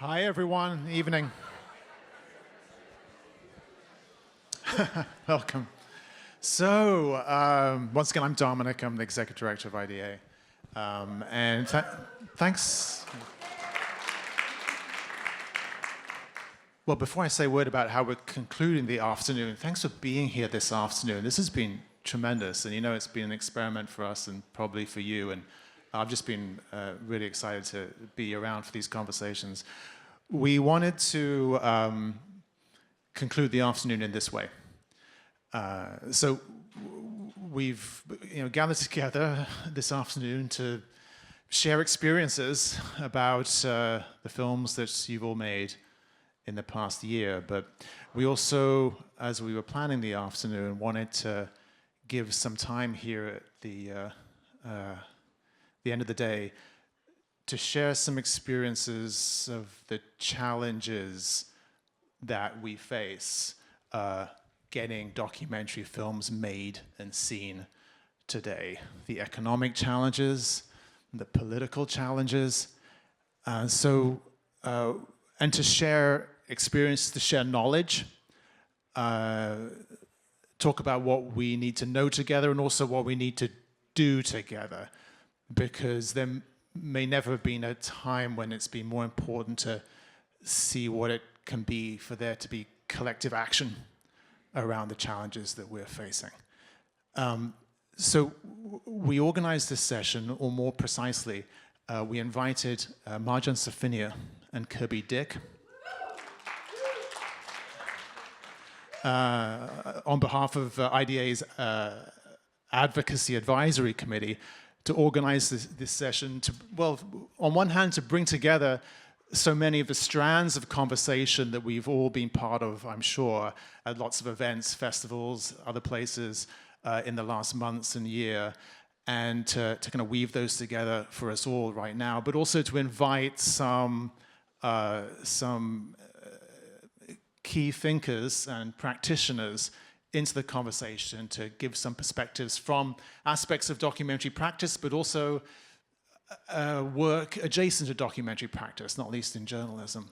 Hi, everyone. Evening. Welcome. So, once again, I'm Dominic. I'm the Executive Director of IDA. And thanks. Well, before I say a word about how we're concluding the afternoon, thanks for being here this afternoon. This has been tremendous, and you know it's been an experiment for us and probably for you, and I've just been really excited to be around for these conversations. We wanted to conclude the afternoon in this way. So we've gathered together this afternoon to share experiences about the films that you've all made in the past year, but we also, as we were planning the afternoon, wanted to give some time here at the end of the day to share some experiences of the challenges that we face getting documentary films made and seen today. The economic challenges, the political challenges, and to share experience, to share knowledge, talk about what we need to know together and also what we need to do together, because there may never have been a time when it's been more important to see what it can be for there to be collective action around the challenges that we're facing. So we organized this session, or more precisely, we invited Marjan, Safinia, and Kirby on behalf of IDA's Advocacy Advisory Committee to organize this session to, well, on one hand, to bring together so many of the strands of conversation that we've all been part of, I'm sure, at lots of events, festivals, other places in the last months and year, and to kind of weave those together for us all right now, but also to invite some key thinkers and practitioners into the conversation to give some perspectives from aspects of documentary practice, but also work adjacent to documentary practice, not least in journalism.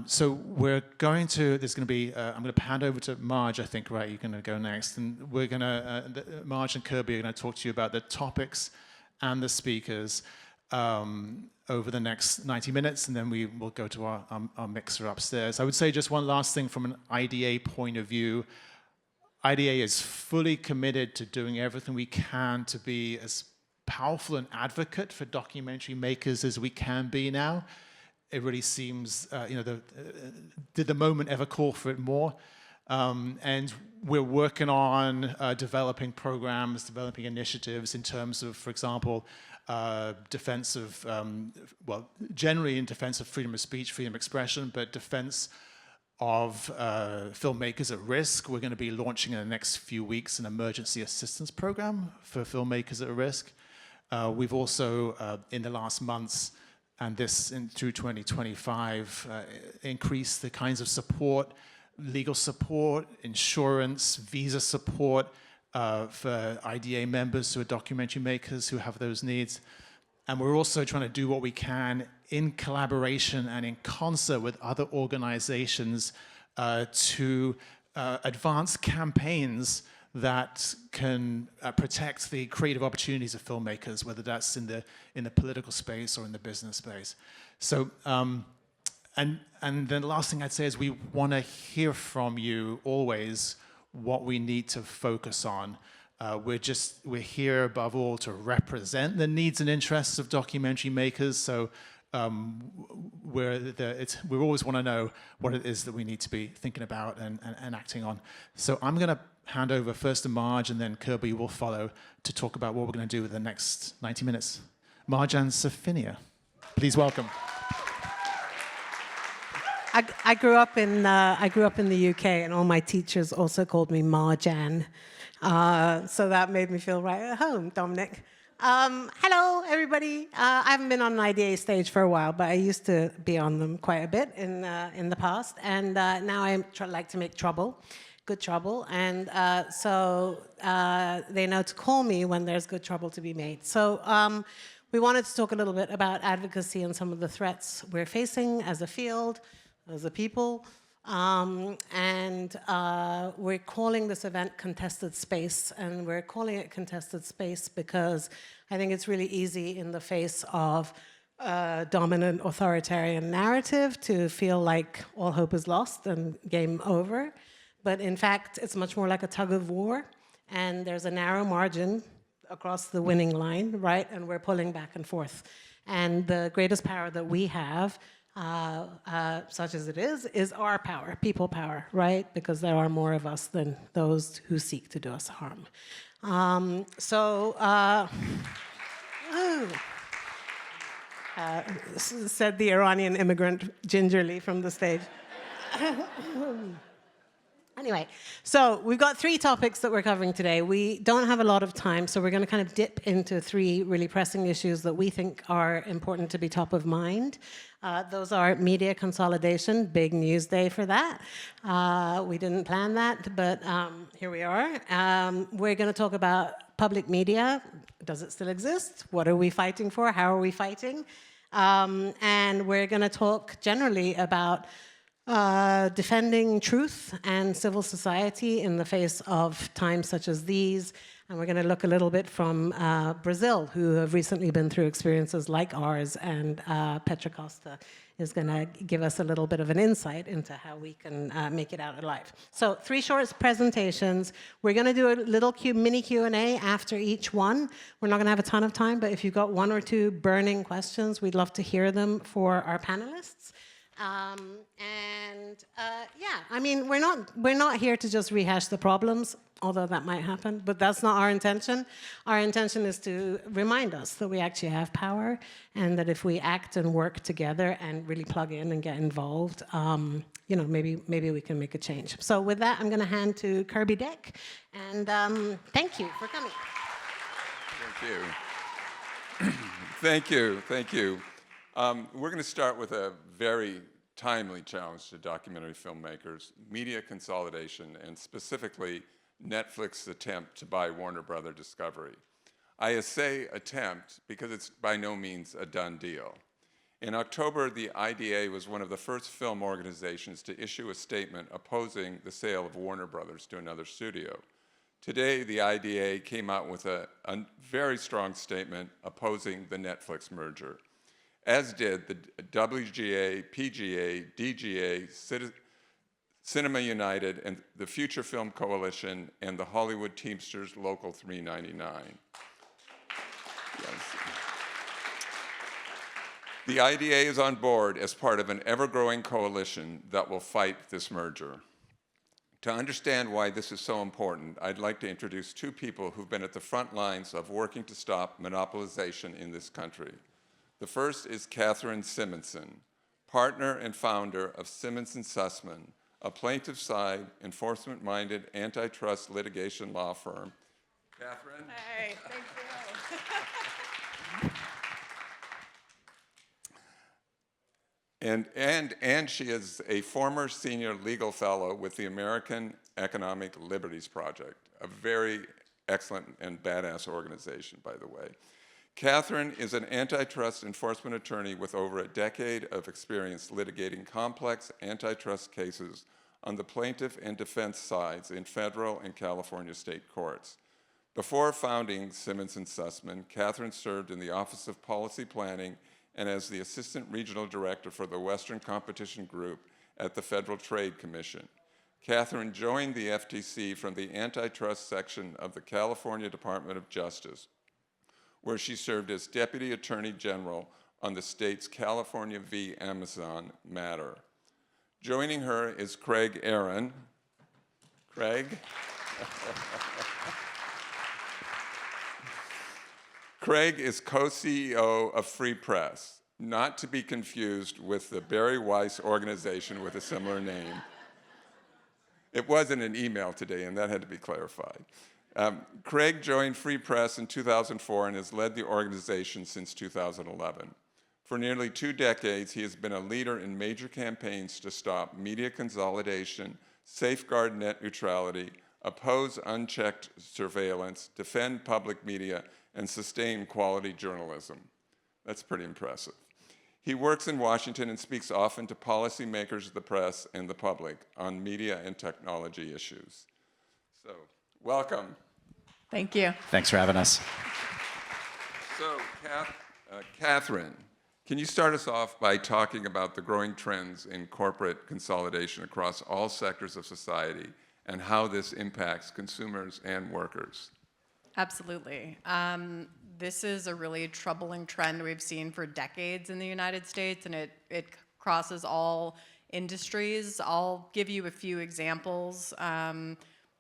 So there's going to be, I'm going to hand over to Marj, I think, right, you're going to go next, and we're going to, Marj and Kirby are going to talk to you about the topics and the speakers over the next 90 minutes, and then we will go to our mixer upstairs. I would say just one last thing from an IDA point of view. IDA is fully committed to doing everything we can to be as powerful an advocate for documentary makers as we can be now. It really seems, did the moment ever call for it more? And we're working on developing programs, developing initiatives in terms of, for example, defense of, generally in defense of freedom of speech, freedom of expression, but defense of filmmakers at risk. We're going to be launching in the next few weeks an emergency assistance program for filmmakers at risk. We've also, in the last months, and through 2025, increased the kinds of support, legal support, insurance, visa support for IDA members who are documentary makers who have those needs. And we're also trying to do what we can in collaboration and in concert with other organizations to advance campaigns that can protect the creative opportunities of filmmakers, whether that's in the political space or in the business space. So, and then the last thing I'd say is we want to hear from you always what we need to focus on. We're here above all to represent the needs and interests of documentary makers. So we always want to know what it is that we need to be thinking about and acting on. So I'm going to hand over first to Marj, and then Kirby will follow to talk about what we're going to do with the next 90 minutes. Marjan, Safinia, please welcome. I grew up in the UK, and all my teachers also called me Marjan, so that made me feel right at home. Dominic, hello everybody. I haven't been on an IDA stage for a while, but I used to be on them quite a bit in the past, and now I like to make trouble. good trouble, and so they know to call me when there's good trouble to be made. So we wanted to talk a little bit about advocacy and some of the threats we're facing as a field, as a people, and we're calling this event Contested Space, and we're calling it Contested Space because I think it's really easy in the face of dominant authoritarian narrative to feel like all hope is lost and game over. But in fact, it's much more like a tug of war, and there's a narrow margin across the winning line, right? And we're pulling back and forth. And the greatest power that we have, such as it is our power, people power, right? Because there are more of us than those who seek to do us harm. Said the Iranian immigrant gingerly from the stage. Anyway, so we've got 3 topics that we're covering today. We don't have a lot of time, so we're going to kind of dip into 3 really pressing issues that we think are important to be top of mind. Those are media consolidation, big news day for that. We didn't plan that, but here we are. We're going to talk about public media. Does it still exist? What are we fighting for? How are we fighting? And we're going to talk generally about defending truth and civil society in the face of times such as these. And we're going to look a little bit from Brazil, who have recently been through experiences like ours, and Petra Costa is going to give us a little bit of an insight into how we can make it out alive. So 3 short presentations. We're going to do a little mini Q&A after each one. We're not going to have a ton of time, but if you've got 1 or 2 burning questions, we'd love to hear them for our panelists. Yeah, I mean, we're not here to just rehash the problems, although that might happen, but that's not our intention. Our intention is to remind us that we actually have power, and that if we act and work together and really plug in and get involved, you know, maybe we can make a change. So with that, I'm going to hand to Kirby Deck, and thank you for coming. Thank you. We're going to start with a very timely challenge to documentary filmmakers: media consolidation, and specifically Netflix's attempt to buy Warner Brothers Discovery. I say attempt because it's by no means a done deal. In October, the IDA was one of the first film organizations to issue a statement opposing the sale of Warner Brothers to another studio. Today, the IDA came out with a very strong statement opposing the Netflix merger, as did the WGA, PGA, DGA, Cinema United, and the Future Film Coalition, and the Hollywood Teamsters Local 399. Yes. The IDA is on board as part of an ever-growing coalition that will fight this merger. To understand why this is so important, I'd like to introduce 2 people who've been at the front lines of working to stop monopolization in this country. The first is Catherine Simonson, partner and founder of Simonson Sussman, a plaintiff-side, enforcement-minded antitrust litigation law firm. Catherine? Hey, thank you. And she is a former senior legal fellow with the American Economic Liberties Project, a very excellent and badass organization, by the way. Catherine is an antitrust enforcement attorney with over a decade of experience litigating complex antitrust cases on the plaintiff and defense sides in federal and California state courts. Before founding Simmons & Sussman, Catherine served in the Office of Policy Planning and as the Assistant Regional Director for the Western Competition Group at the Federal Trade Commission. Catherine joined the FTC from the antitrust section of the California Department of Justice, where she served as Deputy Attorney General on the state's California v. Amazon matter. Joining her is Craig Aaron. Craig? Craig is co-CEO of Free Press, not to be confused with the Barry Weiss organization with a similar name. It was in an email today, and that had to be clarified. Craig joined Free Press in 2004 and has led the organization since 2011. For nearly 2 decades, he has been a leader in major campaigns to stop media consolidation, safeguard net neutrality, oppose unchecked surveillance, defend public media, and sustain quality journalism. That's pretty impressive. He works in Washington and speaks often to policymakers, the press, and the public on media and technology issues. So, welcome. Thank you. Thanks for having us. So, Catherine, can you start us off by talking about the growing trends in corporate consolidation across all sectors of society and how this impacts consumers and workers? Absolutely. This is a really troubling trend we've seen for decades in the United States, and it crosses all industries. I'll give you a few examples.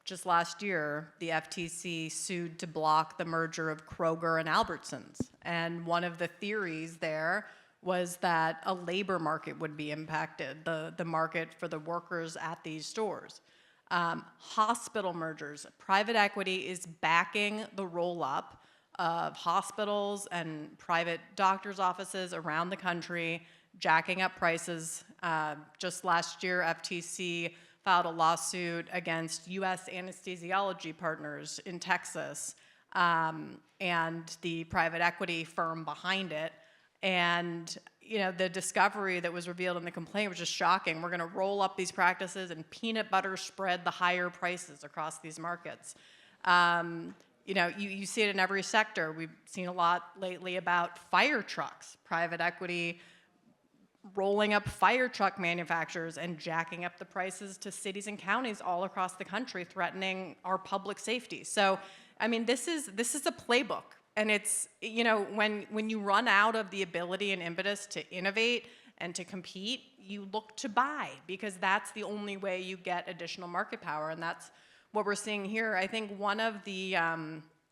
Just last year, the FTC sued to block the merger of Kroger and Albertsons. And one of the theories there was that a labor market would be impacted, the market for the workers at these stores. Hospital mergers. Private equity is backing the roll-up of hospitals and private doctors' offices around the country, jacking up prices. Just last year, FTC filed a lawsuit against U.S. anesthesiology partners in Texas and the private equity firm behind it. And the discovery that was revealed in the complaint was just shocking. We're going to roll up these practices and peanut butter spread the higher prices across these markets. You see it in every sector. We've seen a lot lately about fire trucks, private equity rolling up fire truck manufacturers and jacking up the prices to cities and counties all across the country, threatening our public safety. So, this is a playbook. And it's, when you run out of the ability and impetus to innovate and to compete, you look to buy, because that's the only way you get additional market power. And that's what we're seeing here. I think one of the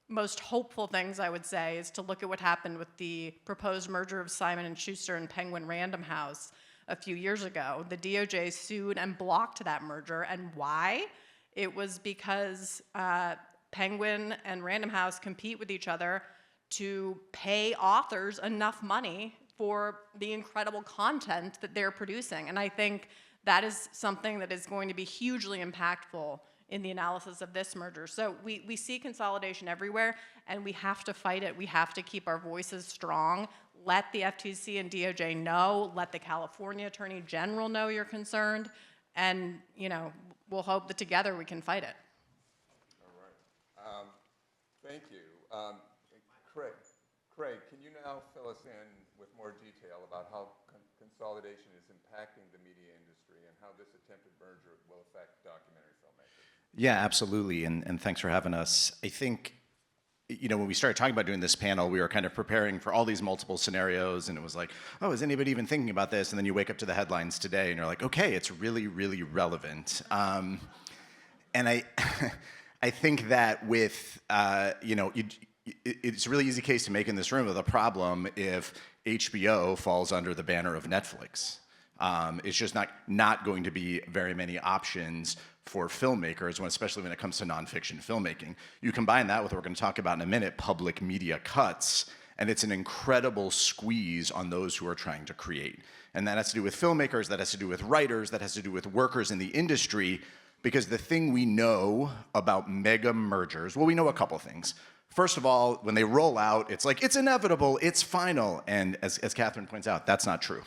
most hopeful things I would say is to look at what happened with the proposed merger of Simon & Schuster and Penguin Random House a few years ago. The DOJ sued and blocked that merger. And why? It was because Penguin and Random House compete with each other to pay authors enough money for the incredible content that they're producing. And I think that is something that is going to be hugely impactful in the analysis of this merger. So we see consolidation everywhere, and we have to fight it. We have to keep our voices strong. Let the FTC and DOJ know. Let the California Attorney General know you're concerned. And, we'll hope that together we can fight it. All right. Thank you. Craig, can you now fill us in with more detail about how consolidation is impacting the media industry and how this attempted merger will affect documentary filmmakers? Yeah, absolutely, and thanks for having us. I think, when we started talking about doing this panel, we were kind of preparing for all these multiple scenarios, and it was like, oh, is anybody even thinking about this? And then you wake up to the headlines today, and you're like, okay, it's really, really relevant. And I think that with, it's a really easy case to make in this room of the problem if HBO falls under the banner of Netflix. It's just not going to be very many options for filmmakers, especially when it comes to nonfiction filmmaking. You combine that with what we're going to talk about in a minute, public media cuts, and it's an incredible squeeze on those who are trying to create. And that has to do with filmmakers, that has to do with writers, that has to do with workers in the industry, because the thing we know about mega mergers, well, we know a couple things. First of all, when they roll out, it's like, it's inevitable, it's final. And as Catherine points out, that's not true.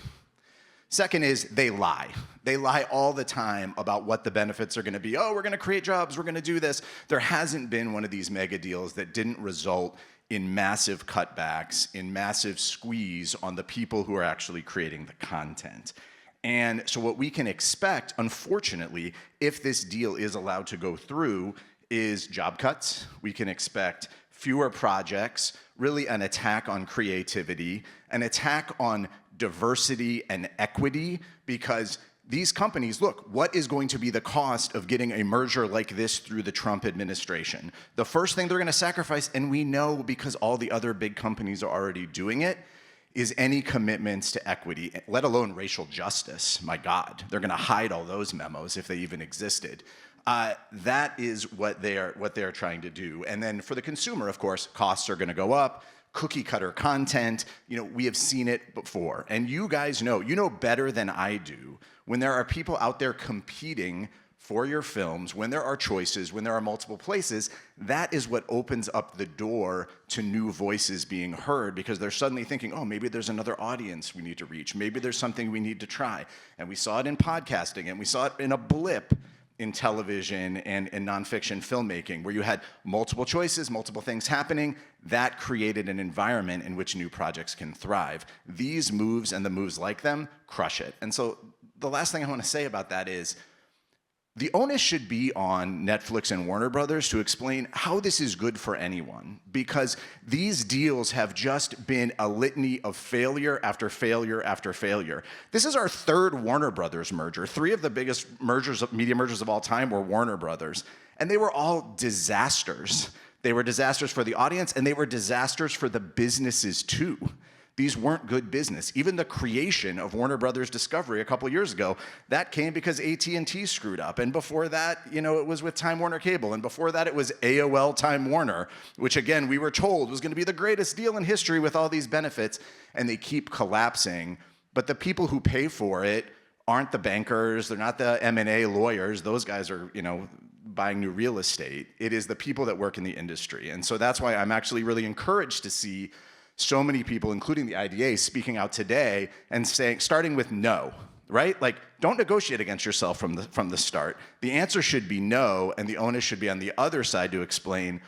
Second is they lie. They lie all the time about what the benefits are going to be. Oh, we're going to create jobs, we're going to do this. There hasn't been one of these mega deals that didn't result in massive cutbacks, in massive squeeze on the people who are actually creating the content. And so what we can expect, unfortunately, if this deal is allowed to go through, is job cuts. We can expect fewer projects, really an attack on creativity, an attack on diversity and equity, because these companies, look, what is going to be the cost of getting a merger like this through the Trump administration? The first thing they're going to sacrifice, and we know because all the other big companies are already doing it, is any commitments to equity, let alone racial justice. My God, they're going to hide all those memos if they even existed. That is what they're trying to do. And then for the consumer, of course, costs are going to go up. Cookie cutter content, we have seen it before. And you guys know better than I do when there are people out there competing for your films, when there are choices, when there are multiple places, that is what opens up the door to new voices being heard, because they're suddenly thinking, oh, maybe there's another audience we need to reach. Maybe there's something we need to try. And we saw it in podcasting, and we saw it in a blip in television and nonfiction filmmaking, where you had multiple choices, multiple things happening. That created an environment in which new projects can thrive. These moves and the moves like them crush it. And so the last thing I want to say about that is, the onus should be on Netflix and Warner Brothers to explain how this is good for anyone, because these deals have just been a litany of failure after failure after failure. This is our third Warner Brothers merger. 3 of the biggest media mergers of all time were Warner Brothers, and they were all disasters. They were disasters for the audience, and they were disasters for the businesses too. These weren't good business. Even the creation of Warner Brothers Discovery a couple years ago, that came because AT&T screwed up. And before that, it was with Time Warner Cable. And before that, it was AOL Time Warner, which again, we were told was gonna be the greatest deal in history with all these benefits. And they keep collapsing. But the people who pay for it aren't the bankers, they're not the M&A lawyers. Those guys are, buying new real estate. It is the people that work in the industry. And so that's why I'm actually really encouraged to see so many people, including the IDA, speaking out today and saying, starting with no, right? Like, don't negotiate against yourself from the start. The answer should be no, and the onus should be on the other side to explain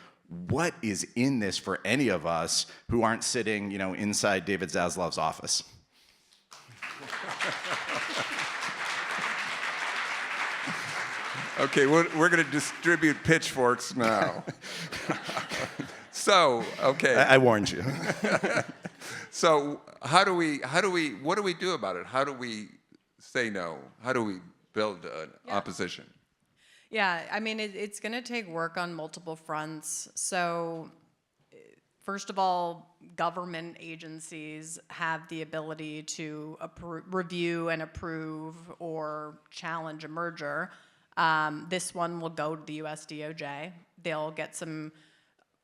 what is in this for any of us who aren't sitting, inside David Zaslav's office. Okay, we're going to distribute pitchforks now. So, okay. I warned you. So, what do we do about it? How do we say no? How do we build an opposition? Yeah, I mean, it's going to take work on multiple fronts. So, first of all, government agencies have the ability to review and approve or challenge a merger. This one will go to the US DOJ. They'll get some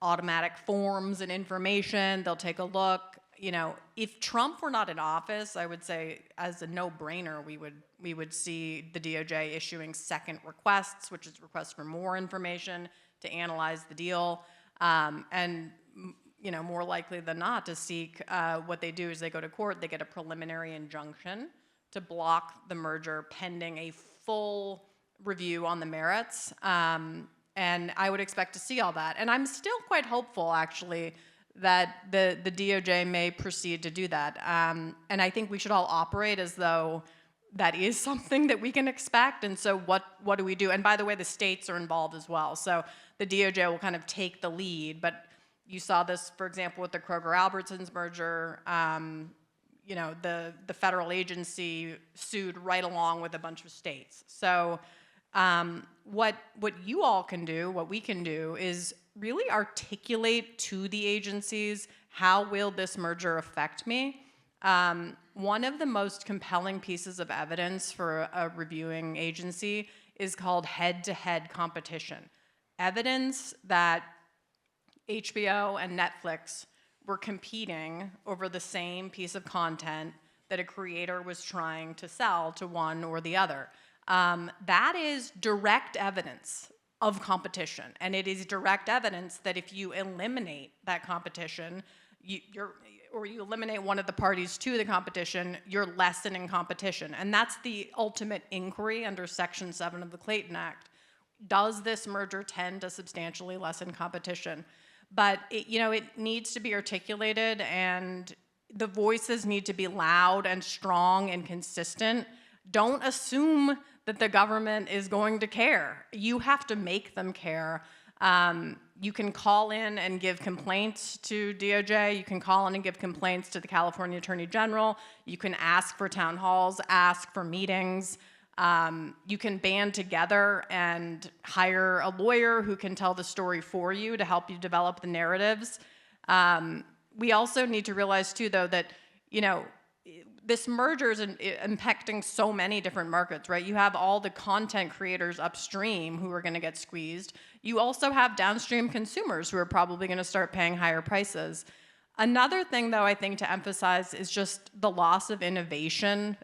automatic forms and information. They'll take a look. If Trump were not in office, I would say as a no-brainer, we would see the DOJ issuing second requests, which is requests for more information to analyze the deal, and more likely than not to seek. What they do is they go to court. They get a preliminary injunction to block the merger pending a full review on the merits. And I would expect to see all that. And I'm still quite hopeful, actually, that the DOJ may proceed to do that. And I think we should all operate as though that is something that we can expect. And so what do we do? And by the way, the states are involved as well. So the DOJ will kind of take the lead. But you saw this, for example, with the Kroger-Albertsons merger. The federal agency sued right along with a bunch of states. So what you all can do, what we can do, is really articulate to the agencies, how will this merger affect me? One of the most compelling pieces of evidence for a reviewing agency is called head-to-head competition. Evidence that HBO and Netflix were competing over the same piece of content that a creator was trying to sell to one or the other. That is direct evidence of competition, and it is direct evidence that if you eliminate that competition, you eliminate one of the parties to the competition, you're lessening competition, and that's the ultimate inquiry under Section 7 of the Clayton Act. Does this merger tend to substantially lessen competition? But it needs to be articulated, and the voices need to be loud and strong and consistent. Don't assume that the government is going to care. You have to make them care. You can call in and give complaints to DOJ. You can call in and give complaints to the California Attorney General. You can ask for town halls, ask for meetings. You can band together and hire a lawyer who can tell the story for you to help you develop the narratives. We also need to realize too, though, that this merger is impacting so many different markets, right? You have all the content creators upstream who are going to get squeezed. You also have downstream consumers who are probably going to start paying higher prices. Another thing, though, I think to emphasize is just the loss of innovation.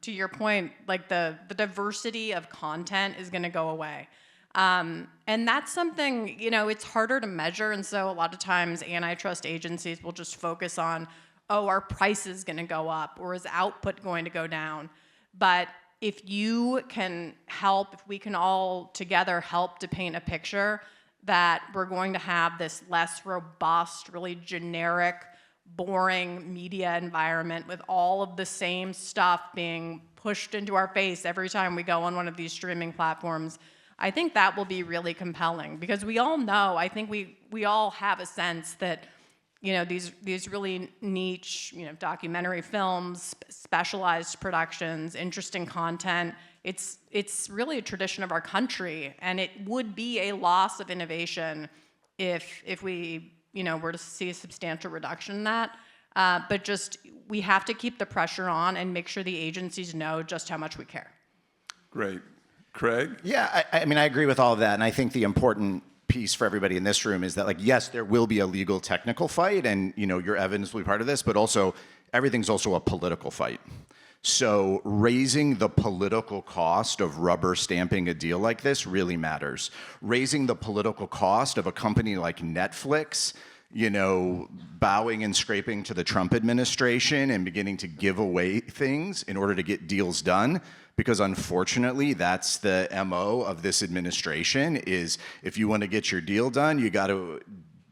to your point, like the diversity of content is going to go away. And that's something, it's harder to measure. And so a lot of times antitrust agencies will just focus on, oh, our price is going to go up, or is output going to go down? But if you can help, if we can all together help to paint a picture that we're going to have this less robust, really generic, boring media environment with all of the same stuff being pushed into our face every time we go on one of these streaming platforms, I think that will be really compelling, because we all know, I think we all have a sense that these really niche, documentary films, specialized productions, interesting content, it's really a tradition of our country, and it would be a loss of innovation if we were to see a substantial reduction in that. But just, we have to keep the pressure on and make sure the agencies know just how much we care. Great. Craig? Yeah, I mean, I agree with all of that, and I think the important piece for everybody in this room is that, like, yes, there will be a legal technical fight, and your evidence will be part of this, but also everything's also a political fight. So raising the political cost of rubber stamping a deal like this really matters. Raising the political cost of a company like Netflix, bowing and scraping to the Trump administration and beginning to give away things in order to get deals done, because unfortunately that's the MO of this administration, is if you want to get your deal done, you got to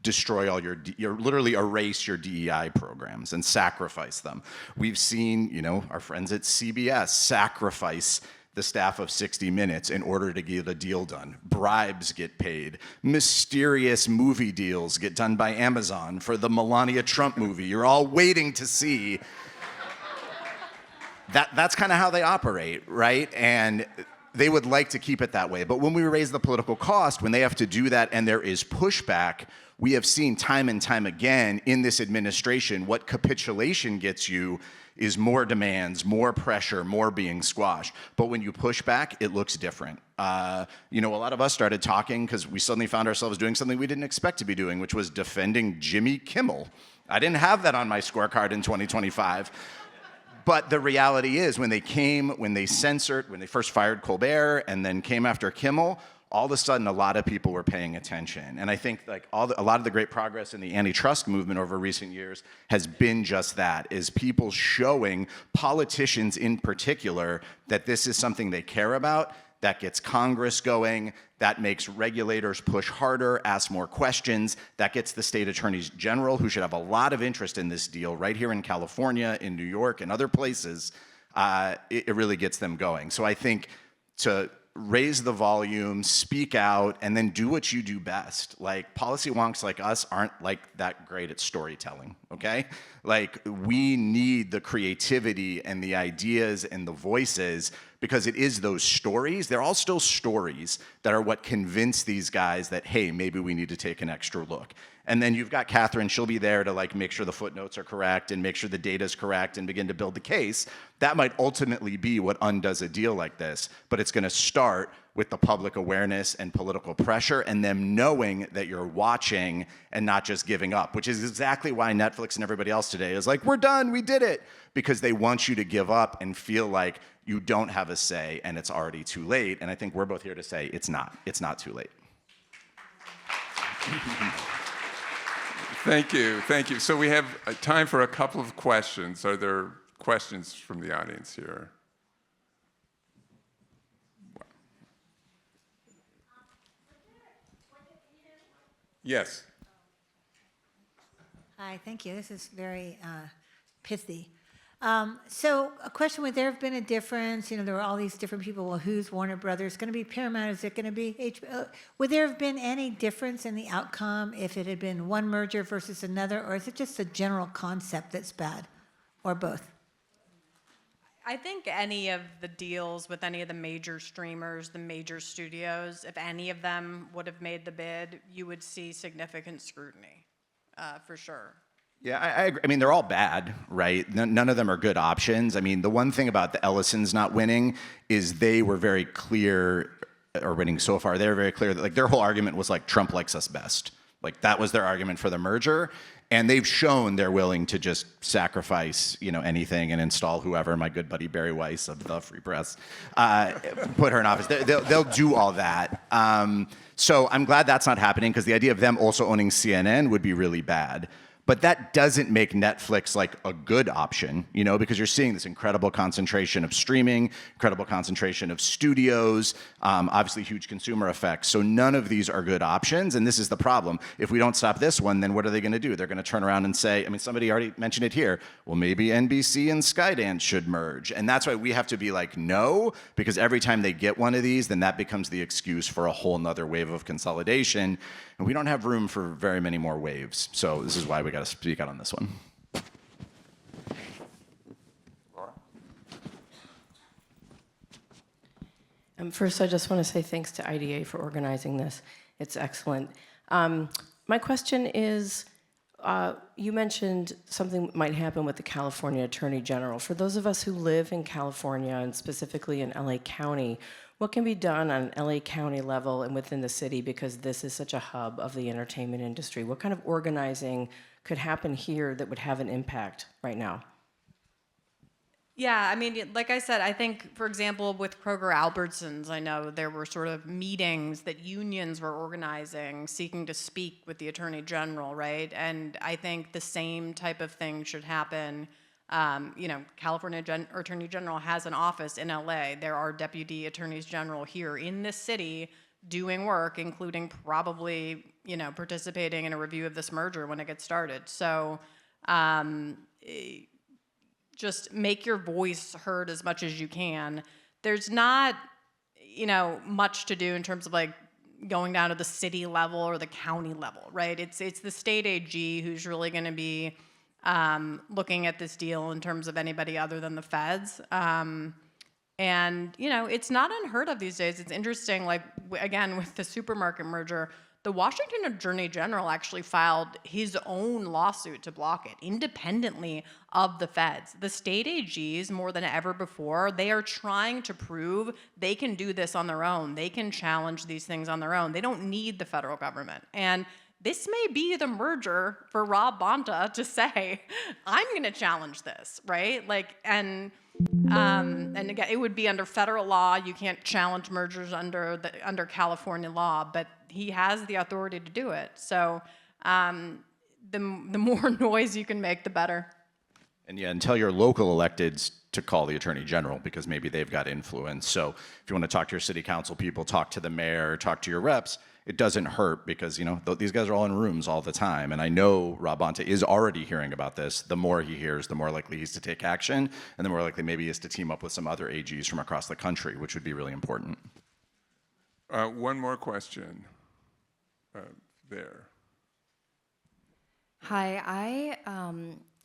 destroy all you're literally erase your DEI programs and sacrifice them. We've seen, our friends at CBS sacrifice the staff of 60 Minutes in order to get a deal done. Bribes get paid. Mysterious movie deals get done by Amazon for the Melania Trump movie. You're all waiting to see. That's kind of how they operate, right? And they would like to keep it that way. But when we raise the political cost, when they have to do that and there is pushback, we have seen time and time again in this administration, what capitulation gets you is more demands, more pressure, more being squashed. But when you push back, it looks different. A lot of us started talking because we suddenly found ourselves doing something we didn't expect to be doing, which was defending Jimmy Kimmel. I didn't have that on my scorecard in 2025. But the reality is, when they censored, when they first fired Colbert and then came after Kimmel, all of a sudden a lot of people were paying attention. And I think a lot of the great progress in the antitrust movement over recent years has been just that, is people showing, politicians in particular, that this is something they care about. That gets Congress going, that makes regulators push harder, ask more questions, that gets the state attorneys general, who should have a lot of interest in this deal, right here in California, in New York, and other places. It really gets them going. So I think to raise the volume, speak out, and then do what you do best. Like, policy wonks like us aren't that great at storytelling, okay? We need the creativity and the ideas and the voices, because it is those stories. They're all still stories that are what convince these guys that, hey, maybe we need to take an extra look. And then you've got Catherine, she'll be there to make sure the footnotes are correct and make sure the data's correct and begin to build the case. That might ultimately be what undoes a deal like this, but it's gonna start with the public awareness and political pressure and them knowing that you're watching and not just giving up, which is exactly why Netflix and everybody else today is like, we're done, we did it, because they want you to give up and feel like you don't have a say and it's already too late. And I think we're both here to say it's not too late. Thank you. So we have time for a couple of questions. Are there questions from the audience here? Yes. Hi, thank you. This is very pithy. So a question, would there have been a difference? There were all these different people. Well, who's Warner Brothers? Going to be Paramount? Is it going to be HBO? Would there have been any difference in the outcome if it had been one merger versus another? Or is it just a general concept that's bad? Or both? I think any of the deals with any of the major streamers, the major studios, if any of them would have made the bid, you would see significant scrutiny, for sure. Yeah, I agree. I mean, they're all bad, right? None of them are good options. I mean, the one thing about the Ellisons not winning is they were very clear, or winning so far, they were very clear that their whole argument was Trump likes us best. Like that was their argument for the merger. And they've shown they're willing to just sacrifice, anything and install whoever, my good buddy Barry Weiss of the Free Press, put her in office. They'll do all that. So I'm glad that's not happening, because the idea of them also owning CNN would be really bad. But that doesn't make Netflix like a good option, because you're seeing this incredible concentration of streaming, incredible concentration of studios, obviously huge consumer effects. So none of these are good options, and this is the problem. If we don't stop this one, then what are they going to do? They're going to turn around and say, somebody already mentioned it here, well, maybe NBC and Skydance should merge. And that's why we have to be like, no, because every time they get one of these, then that becomes the excuse for a whole nother wave of consolidation. And we don't have room for very many more waves. So this is why we got to speak out on this one. First, I just want to say thanks to IDA for organizing this. It's excellent. My question is, you mentioned something might happen with the California Attorney General. For those of us who live in California, and specifically in LA County, what can be done on an LA County level and within the city, because this is such a hub of the entertainment industry? What kind of organizing could happen here that would have an impact right now? Yeah, like I said, I think, for example, with Kroger Albertsons, I know there were sort of meetings that unions were organizing, seeking to speak with the Attorney General, right? And I think the same type of thing should happen. California Attorney General has an office in LA. There are deputy attorneys general here in this city doing work, including probably, participating in a review of this merger when it gets started. So just make your voice heard as much as you can. There's not, much to do in terms of like going down to the city level or the county level, right? It's the state AG who's really going to be looking at this deal in terms of anybody other than the feds. It's not unheard of these days. It's interesting, like, again, with the supermarket merger, the Washington Attorney General actually filed his own lawsuit to block it, independently of the feds. The state AGs, more than ever before, they are trying to prove they can do this on their own. They can challenge these things on their own. They don't need the federal government. And this may be the merger for Rob Bonta to say, I'm going to challenge this, right? And again, it would be under federal law. You can't challenge mergers under California law, but he has the authority to do it. So the more noise you can make, the better. And and tell your local electeds to call the Attorney General, because maybe they've got influence. So if you want to talk to your city council people, talk to the mayor, talk to your reps, it doesn't hurt, because these guys are all in rooms all the time. And I know Rob Bonta is already hearing about this. The more he hears, the more likely he's to take action, and the more likely maybe he is to team up with some other AGs from across the country, which would be really important. One more question there. Hi,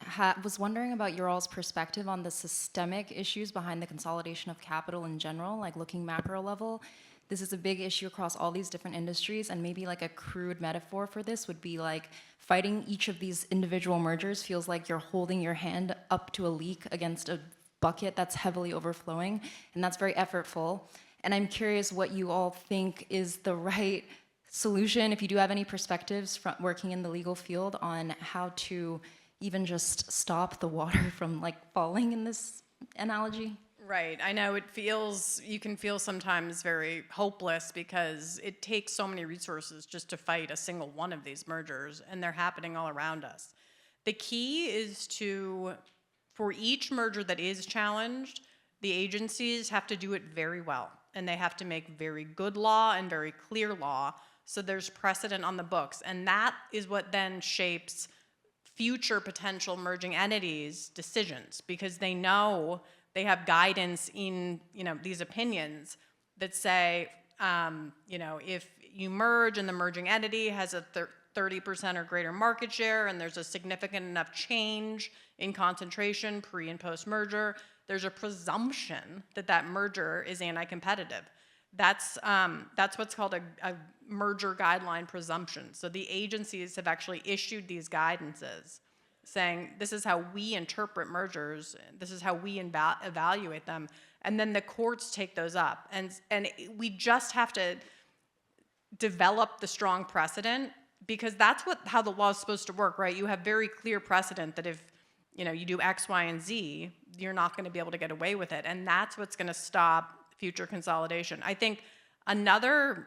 I was wondering about your all's perspective on the systemic issues behind the consolidation of capital in general, like looking macro level. This is a big issue across all these different industries, and maybe like a crude metaphor for this would be like fighting each of these individual mergers feels like you're holding your hand up to a leak against a bucket that's heavily overflowing, and that's very effortful. And I'm curious what you all think is the right solution, if you do have any perspectives from working in the legal field on how to even just stop the water from like falling in this analogy. Right. I know you can feel sometimes very hopeless, because it takes so many resources just to fight a single one of these mergers, and they're happening all around us. The key is for each merger that is challenged, the agencies have to do it very well, and they have to make very good law and very clear law, so there's precedent on the books, and that is what then shapes future potential merging entities' decisions, because they know they have guidance in these opinions that say, if you merge and the merging entity has a 30% or greater market share, and there's a significant enough change in concentration pre and post merger, there's a presumption that that merger is anti-competitive. That's what's called a merger guideline presumption. So the agencies have actually issued these guidances saying, this is how we interpret mergers, this is how we evaluate them, and then the courts take those up. And we just have to develop the strong precedent because that's how the law is supposed to work, right? You have very clear precedent that if you do X, Y, and Z, you're not going to be able to get away with it, and that's what's going to stop future consolidation. I think another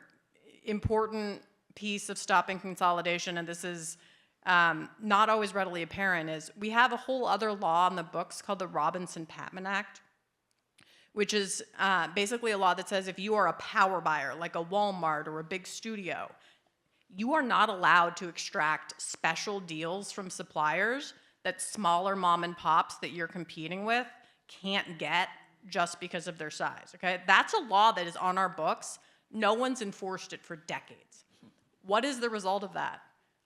important piece of stopping consolidation, and this is not always readily apparent, is we have a whole other law in the books called the Robinson-Patman Act, which is basically a law that says if you are a power buyer, like a Walmart or a big studio, you are not allowed to extract special deals from suppliers that smaller mom and pops that you're competing with can't get just because of their size, okay? That's a law that is on our books. No one's enforced it for decades. What is the result of that?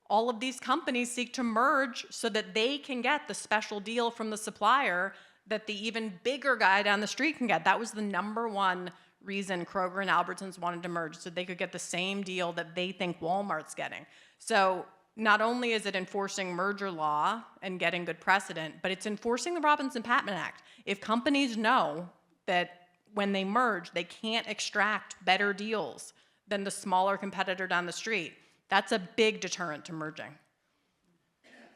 All of these companies seek to merge so that they can get the special deal from the supplier that the even bigger guy down the street can get. That was the #1 reason Kroger and Albertsons wanted to merge, so they could get the same deal that they think Walmart's getting. So not only is it enforcing merger law and getting good precedent, but it's enforcing the Robinson-Patman Act. If companies know that when they merge, they can't extract better deals than the smaller competitor down the street, that's a big deterrent to merging.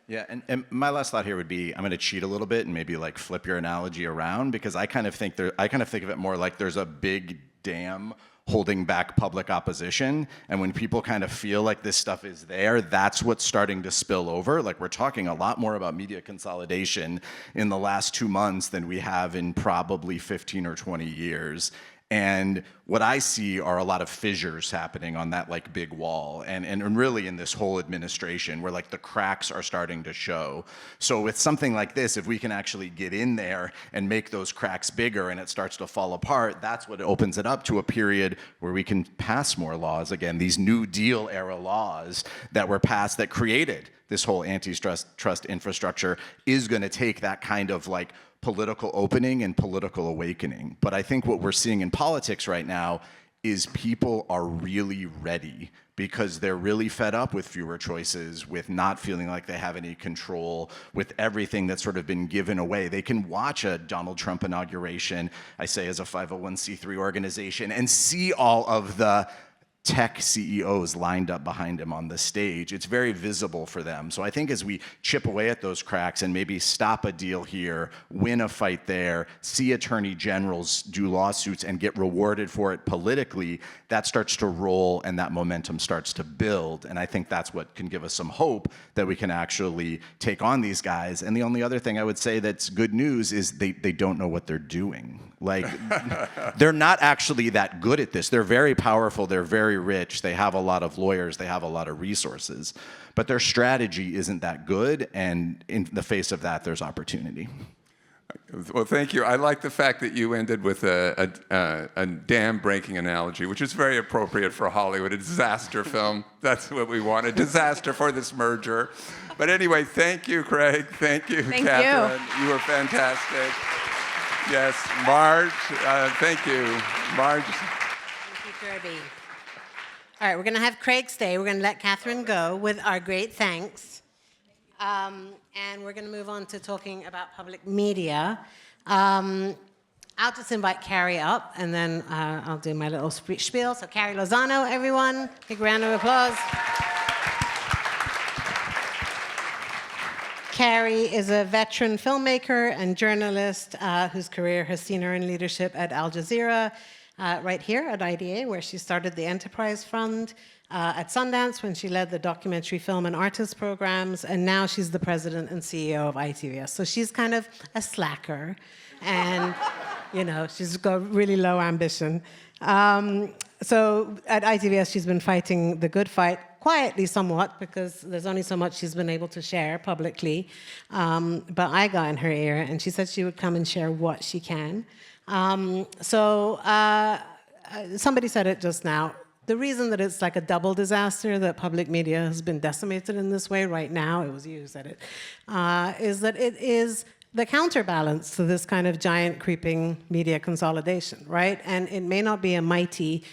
Yeah, and my last thought here would be, I'm going to cheat a little bit and maybe like flip your analogy around, because I kind of think of it more like there's a big dam holding back public opposition, and when people kind of feel like this stuff is there, that's what's starting to spill over. Like, we're talking a lot more about media consolidation in the last 2 months than we have in probably 15 or 20 years. And what I see are a lot of fissures happening on that like big wall, and really in this whole administration where like the cracks are starting to show. So with something like this, if we can actually get in there and make those cracks bigger and it starts to fall apart, that's what opens it up to a period where we can pass more laws. Again, these New Deal era laws that were passed that created this whole antitrust infrastructure is going to take that kind of like political opening and political awakening. But I think what we're seeing in politics right now is people are really ready because they're really fed up with fewer choices, with not feeling like they have any control, with everything that's sort of been given away. They can watch a Donald Trump inauguration, I say as a 501c3 organization, and see all of the tech CEOs lined up behind him on the stage. It's very visible for them. So I think as we chip away at those cracks and maybe stop a deal here, win a fight there, see attorney generals do lawsuits and get rewarded for it politically, that starts to roll and that momentum starts to build. And I think that's what can give us some hope that we can actually take on these guys. And the only other thing I would say that's good news is they don't know what they're doing. Like, they're not actually that good at this. They're very powerful, they're very rich, they have a lot of lawyers, they have a lot of resources, but their strategy isn't that good, and in the face of that, there's opportunity. Well, thank you. I like the fact that you ended with a dam-breaking analogy, which is very appropriate for Hollywood, a disaster film. That's what we want, a disaster for this merger. But anyway, thank you, Craig. Thank you, Catherine. You were fantastic. Yes, Marge, thank you. Marge. Thank you, Kirby. All right, we're going to have Craig stay. We're going to let Catherine go with our great thanks. And we're going to move on to talking about public media. I'll just invite Carrie up, and then I'll do my little spiel. So Carrie Lozano, everyone. Big round of applause. Carrie is a veteran filmmaker and journalist whose career has seen her in leadership at Al Jazeera, right here at IDA, where she started the Enterprise Fund, at Sundance when she led the documentary film and artist programs, and now she's the president and CEO of ITVS. So she's kind of a slacker, and she's got really low ambition. So at ITVS, she's been fighting the good fight, quietly somewhat, because there's only so much she's been able to share publicly. But I got in her ear, and she said she would come and share what she can. Somebody said it just now. The reason that it's like a double disaster that public media has been decimated in this way right now, it was you who said it, is that it is the counterbalance to this kind of giant creeping media consolidation, right? And it may not be a mighty,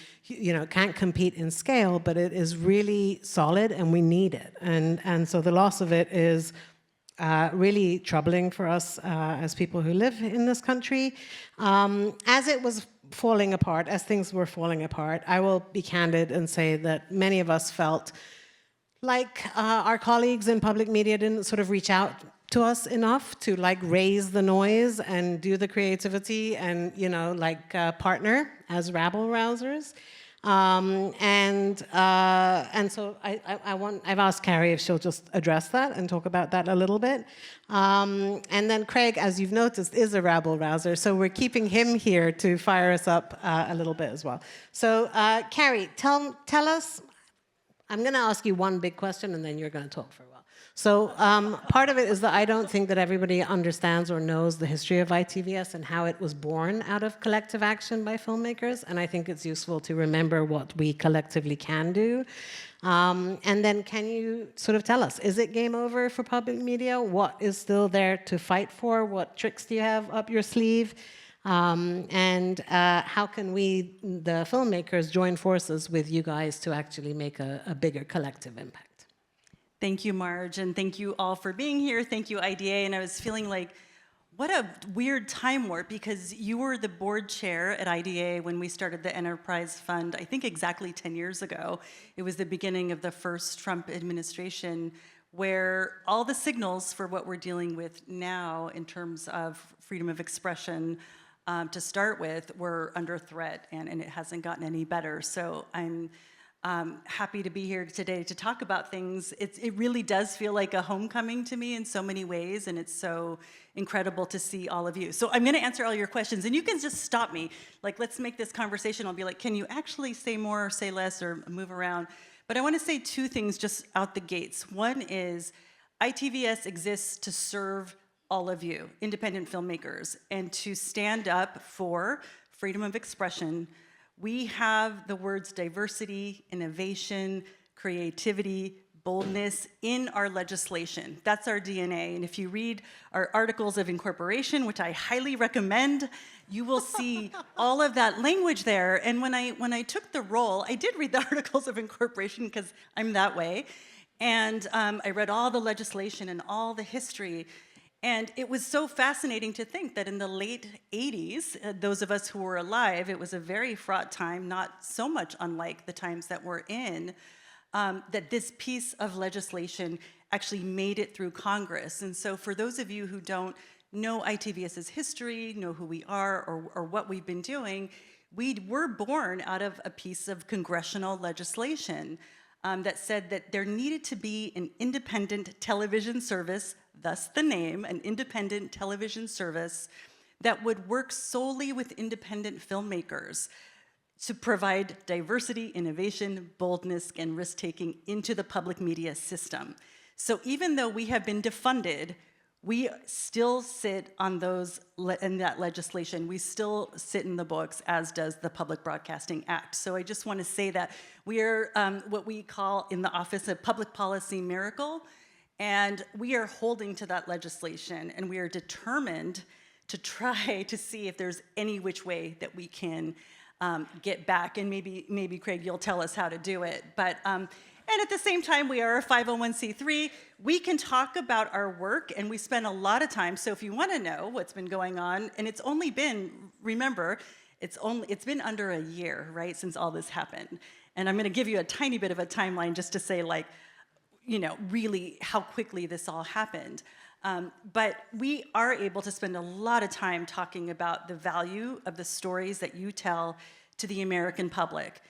can't compete in scale, but it is really solid and we need it. And so the loss of it is really troubling for us as people who live in this country. As it was falling apart, as things were falling apart, I will be candid and say that many of us felt like our colleagues in public media didn't sort of reach out to us enough to like raise the noise and do the creativity and, you know, like partner as rabble rousers. And so I've asked Carrie if she'll just address that and talk about that a little bit. And then Craig, as you've noticed, is a rabble rouser, so we're keeping him here to fire us up a little bit as well. So Carrie, tell us, I'm going to ask you one big question and then you're going to talk for a while. So part of it is that I don't think that everybody understands or knows the history of ITVS and how it was born out of collective action by filmmakers, and I think it's useful to remember what we collectively can do. And then can you sort of tell us, is it game over for public media? What is still there to fight for? What tricks do you have up your sleeve? And how can we, the filmmakers, join forces with you guys to actually make a bigger collective impact? Thank you, Marge, and thank you all for being here. Thank you, IDA. And I was feeling like, what a weird time warp, because you were the board chair at IDA when we started the Enterprise Fund, I think exactly 10 years ago. It was the beginning of the first Trump administration, where all the signals for what we're dealing with now in terms of freedom of expression to start with were under threat, and it hasn't gotten any better. So I'm happy to be here today to talk about things. It really does feel like a homecoming to me in so many ways, and it's so incredible to see all of you. So I'm going to answer all your questions, and you can just stop me. Like, let's make this conversation. I'll be like, can you actually say more or say less or move around? But I want to say two things just out the gates. One is ITVS exists to serve all of you, independent filmmakers, and to stand up for freedom of expression. We have the words diversity, innovation, creativity, boldness in our legislation. That's our DNA. And if you read our Articles of Incorporation, which I highly recommend, you will see all of that language there. And when I took the role, I did read the Articles of Incorporation because I'm that way. And I read all the legislation and all the history. And it was so fascinating to think that in the late 80s, those of us who were alive, it was a very fraught time, not so much unlike the times that we're in, that this piece of legislation actually made it through Congress. And so for those of you who don't know ITVS's history, know who we are, or what we've been doing, we were born out of a piece of congressional legislation that said that there needed to be an independent television service, thus the name, an independent television service that would work solely with independent filmmakers to provide diversity, innovation, boldness, and risk-taking into the public media system. So even though we have been defunded, we still sit on those, in that legislation. We still sit in the books, as does the Public Broadcasting Act. So I just want to say that we are what we call in the office a public policy miracle, and we are holding to that legislation, and we are determined to try to see if there's any which way that we can get back. And maybe Craig, you'll tell us how to do it. But and at the same time, we are a 501c3. We can talk about our work, and we spend a lot of time. So if you want to know what's been going on, and it's only been, remember, it's been under a year, right, since all this happened. And I'm going to give you a tiny bit of a timeline just to say, like, you know, really how quickly this all happened. But we are able to spend a lot of time talking about the value of the stories that you tell to the American public.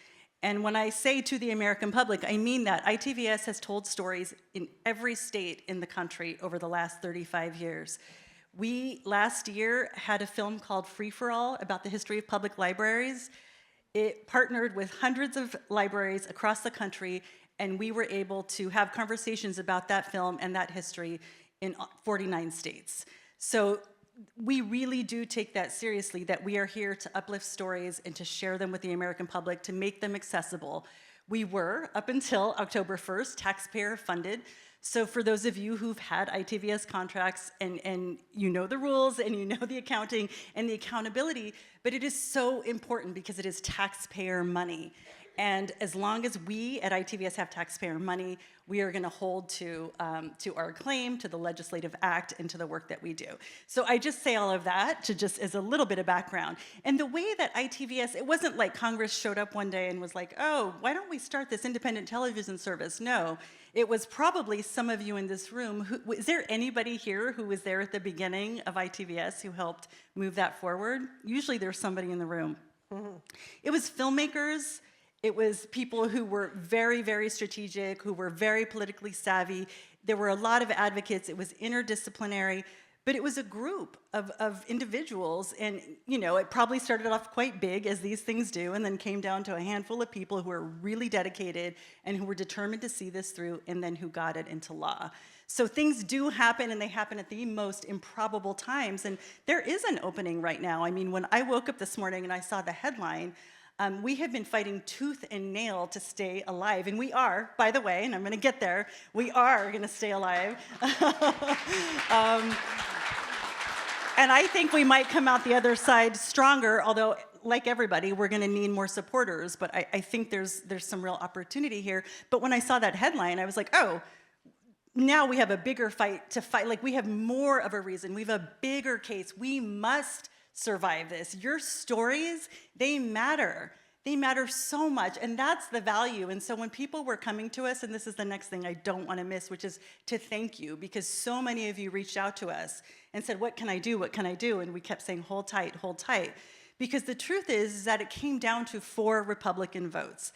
And when I say to the American public, I mean that ITVS has told stories in every state in the country over the last 35 years. We, last year, had a film called Free for All about the history of public libraries. It partnered with hundreds of libraries across the country, and we were able to have conversations about that film and that history in 49 states. So we really do take that seriously, that we are here to uplift stories and to share them with the American public, to make them accessible. We were, up until October 1st, taxpayer funded. So for those of you who've had ITVS contracts and you know the rules and you know the accounting and the accountability, but it is so important because it is taxpayer money. And as long as we at ITVS have taxpayer money, we are going to hold to our claim, to the legislative act, and to the work that we do. So I just say all of that to just as a little bit of background. And the way that ITVS, it wasn't like Congress showed up one day and was like, oh, why don't we start this independent television service? No, it was probably some of you in this room. Is there anybody here who was there at the beginning of ITVS who helped move that forward? Usually there's somebody in the room. It was filmmakers. It was people who were very, very strategic, who were very politically savvy. There were a lot of advocates. It was interdisciplinary, but it was a group of individuals. And, you know, it probably started off quite big, as these things do, and then came down to a handful of people who were really dedicated and who were determined to see this through, and then who got it into law. So things do happen, and they happen at the most improbable times. And there is an opening right now. I mean, when I woke up this morning and I saw the headline, we have been fighting tooth and nail to stay alive. And we are, by the way, and I'm going to get there, we are going to stay alive. And I think we might come out the other side stronger, although, like everybody, we're going to need more supporters. But I think there's some real opportunity here. But when I saw that headline, I was like, oh, now we have a bigger fight to fight. Like, we have more of a reason. We have a bigger case. We must survive this. Your stories, they matter. They matter so much, and that's the value. And so when people were coming to us, and this is the next thing I don't want to miss, which is to thank you, because so many of you reached out to us and said, what can I do? What can I do? And we kept saying, hold tight, because the truth is that it came down to 4 Republican votes.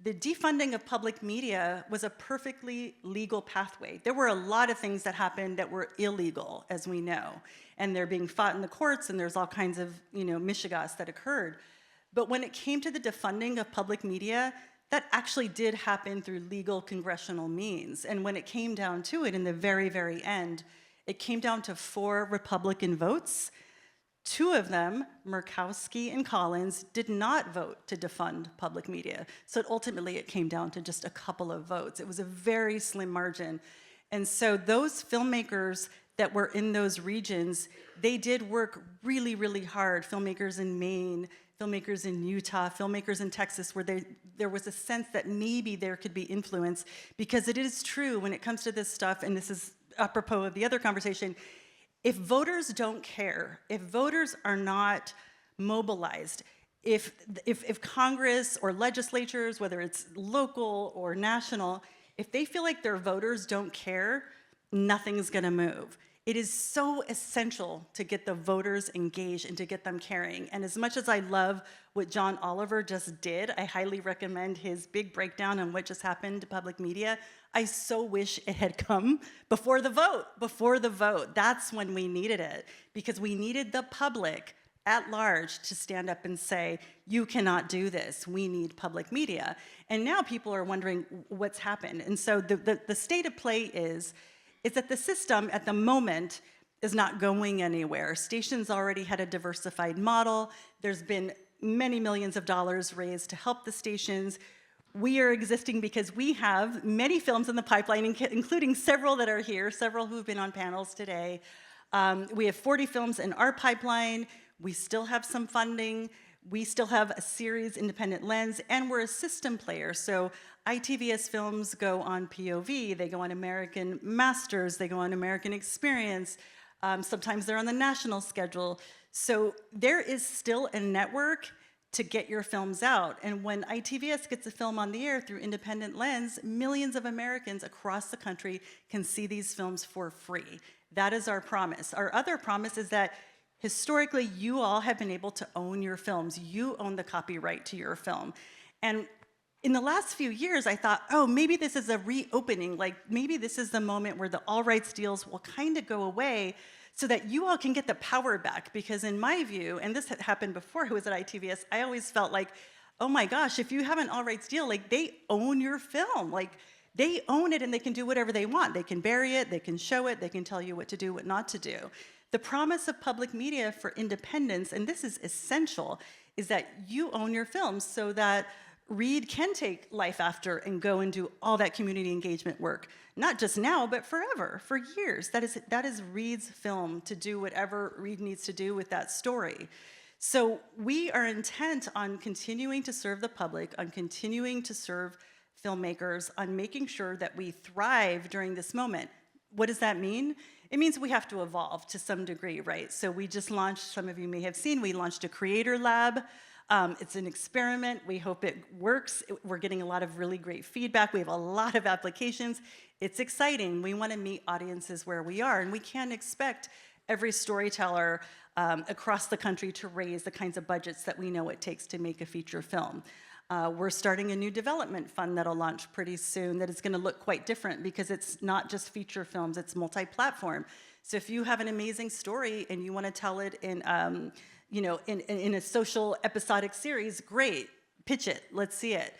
The defunding of public media was a perfectly legal pathway. There were a lot of things that happened that were illegal, as we know, and they're being fought in the courts, and there's all kinds of, mishigas that occurred. But when it came to the defunding of public media, that actually did happen through legal congressional means. And when it came down to it, in the very, very end, it came down to 4 Republican votes. 2 of them, Murkowski and Collins, did not vote to defund public media. So ultimately, it came down to just a couple of votes. It was a very slim margin. And so those filmmakers that were in those regions, they did work really, really hard. Filmmakers in Maine, filmmakers in Utah, filmmakers in Texas, where there was a sense that maybe there could be influence. Because it is true when it comes to this stuff, and this is apropos of the other conversation, if voters don't care, if voters are not mobilized, if Congress or legislatures, whether it's local or national, if they feel like their voters don't care, nothing's gonna move. It is so essential to get the voters engaged and to get them caring. And as much as I love what John Oliver just did, I highly recommend his big breakdown on what just happened to public media. I so wish it had come before the vote. That's when we needed it, because we needed the public at large to stand up and say, you cannot do this, we need public media. And now people are wondering what's happened. And so the state of play is that the system at the moment is not going anywhere. Stations already had a diversified model. There's been many millions of dollars raised to help the stations. We are existing because we have many films in the pipeline, including several that are here, several who've been on panels today. We have 40 films in our pipeline. We still have some funding. We still have a series, Independent Lens, and we're a system player. So ITVS films go on POV, they go on American Masters, they go on American Experience. Sometimes they're on the national schedule. So there is still a network to get your films out. And when ITVS gets a film on the air through Independent Lens, millions of Americans across the country can see these films for free. That is our promise. Our other promise is that historically, you all have been able to own your films. You own the copyright to your film. And in the last few years, I thought, oh, maybe this is a reopening. Like, maybe this is the moment where the all rights deals will kind of go away so that you all can get the power back. Because in my view, and this had happened before I was at ITVS, I always felt like, oh my gosh, if you have an all rights deal, like, they own your film. Like, they own it and they can do whatever they want. They can bury it, they can show it, they can tell you what to do, what not to do. The promise of public media for independence, and this is essential, is that you own your films so that Reed can take life after and go and do all that community engagement work. Not just now, but forever, for years. That is Reed's film, to do whatever Reed needs to do with that story. So we are intent on continuing to serve the public, on continuing to serve filmmakers, on making sure that we thrive during this moment. What does that mean? It means we have to evolve to some degree, right? So we just launched, some of you may have seen, we launched a creator lab. It's an experiment. We hope it works. We're getting a lot of really great feedback. We have a lot of applications. It's exciting. We want to meet audiences where we are, and we can't expect every storyteller across the country to raise the kinds of budgets that we know it takes to make a feature film. We're starting a new development fund that'll launch pretty soon that is going to look quite different because it's not just feature films, it's multi-platform. So if you have an amazing story and you want to tell it in, in a social episodic series, great, pitch it, let's see it.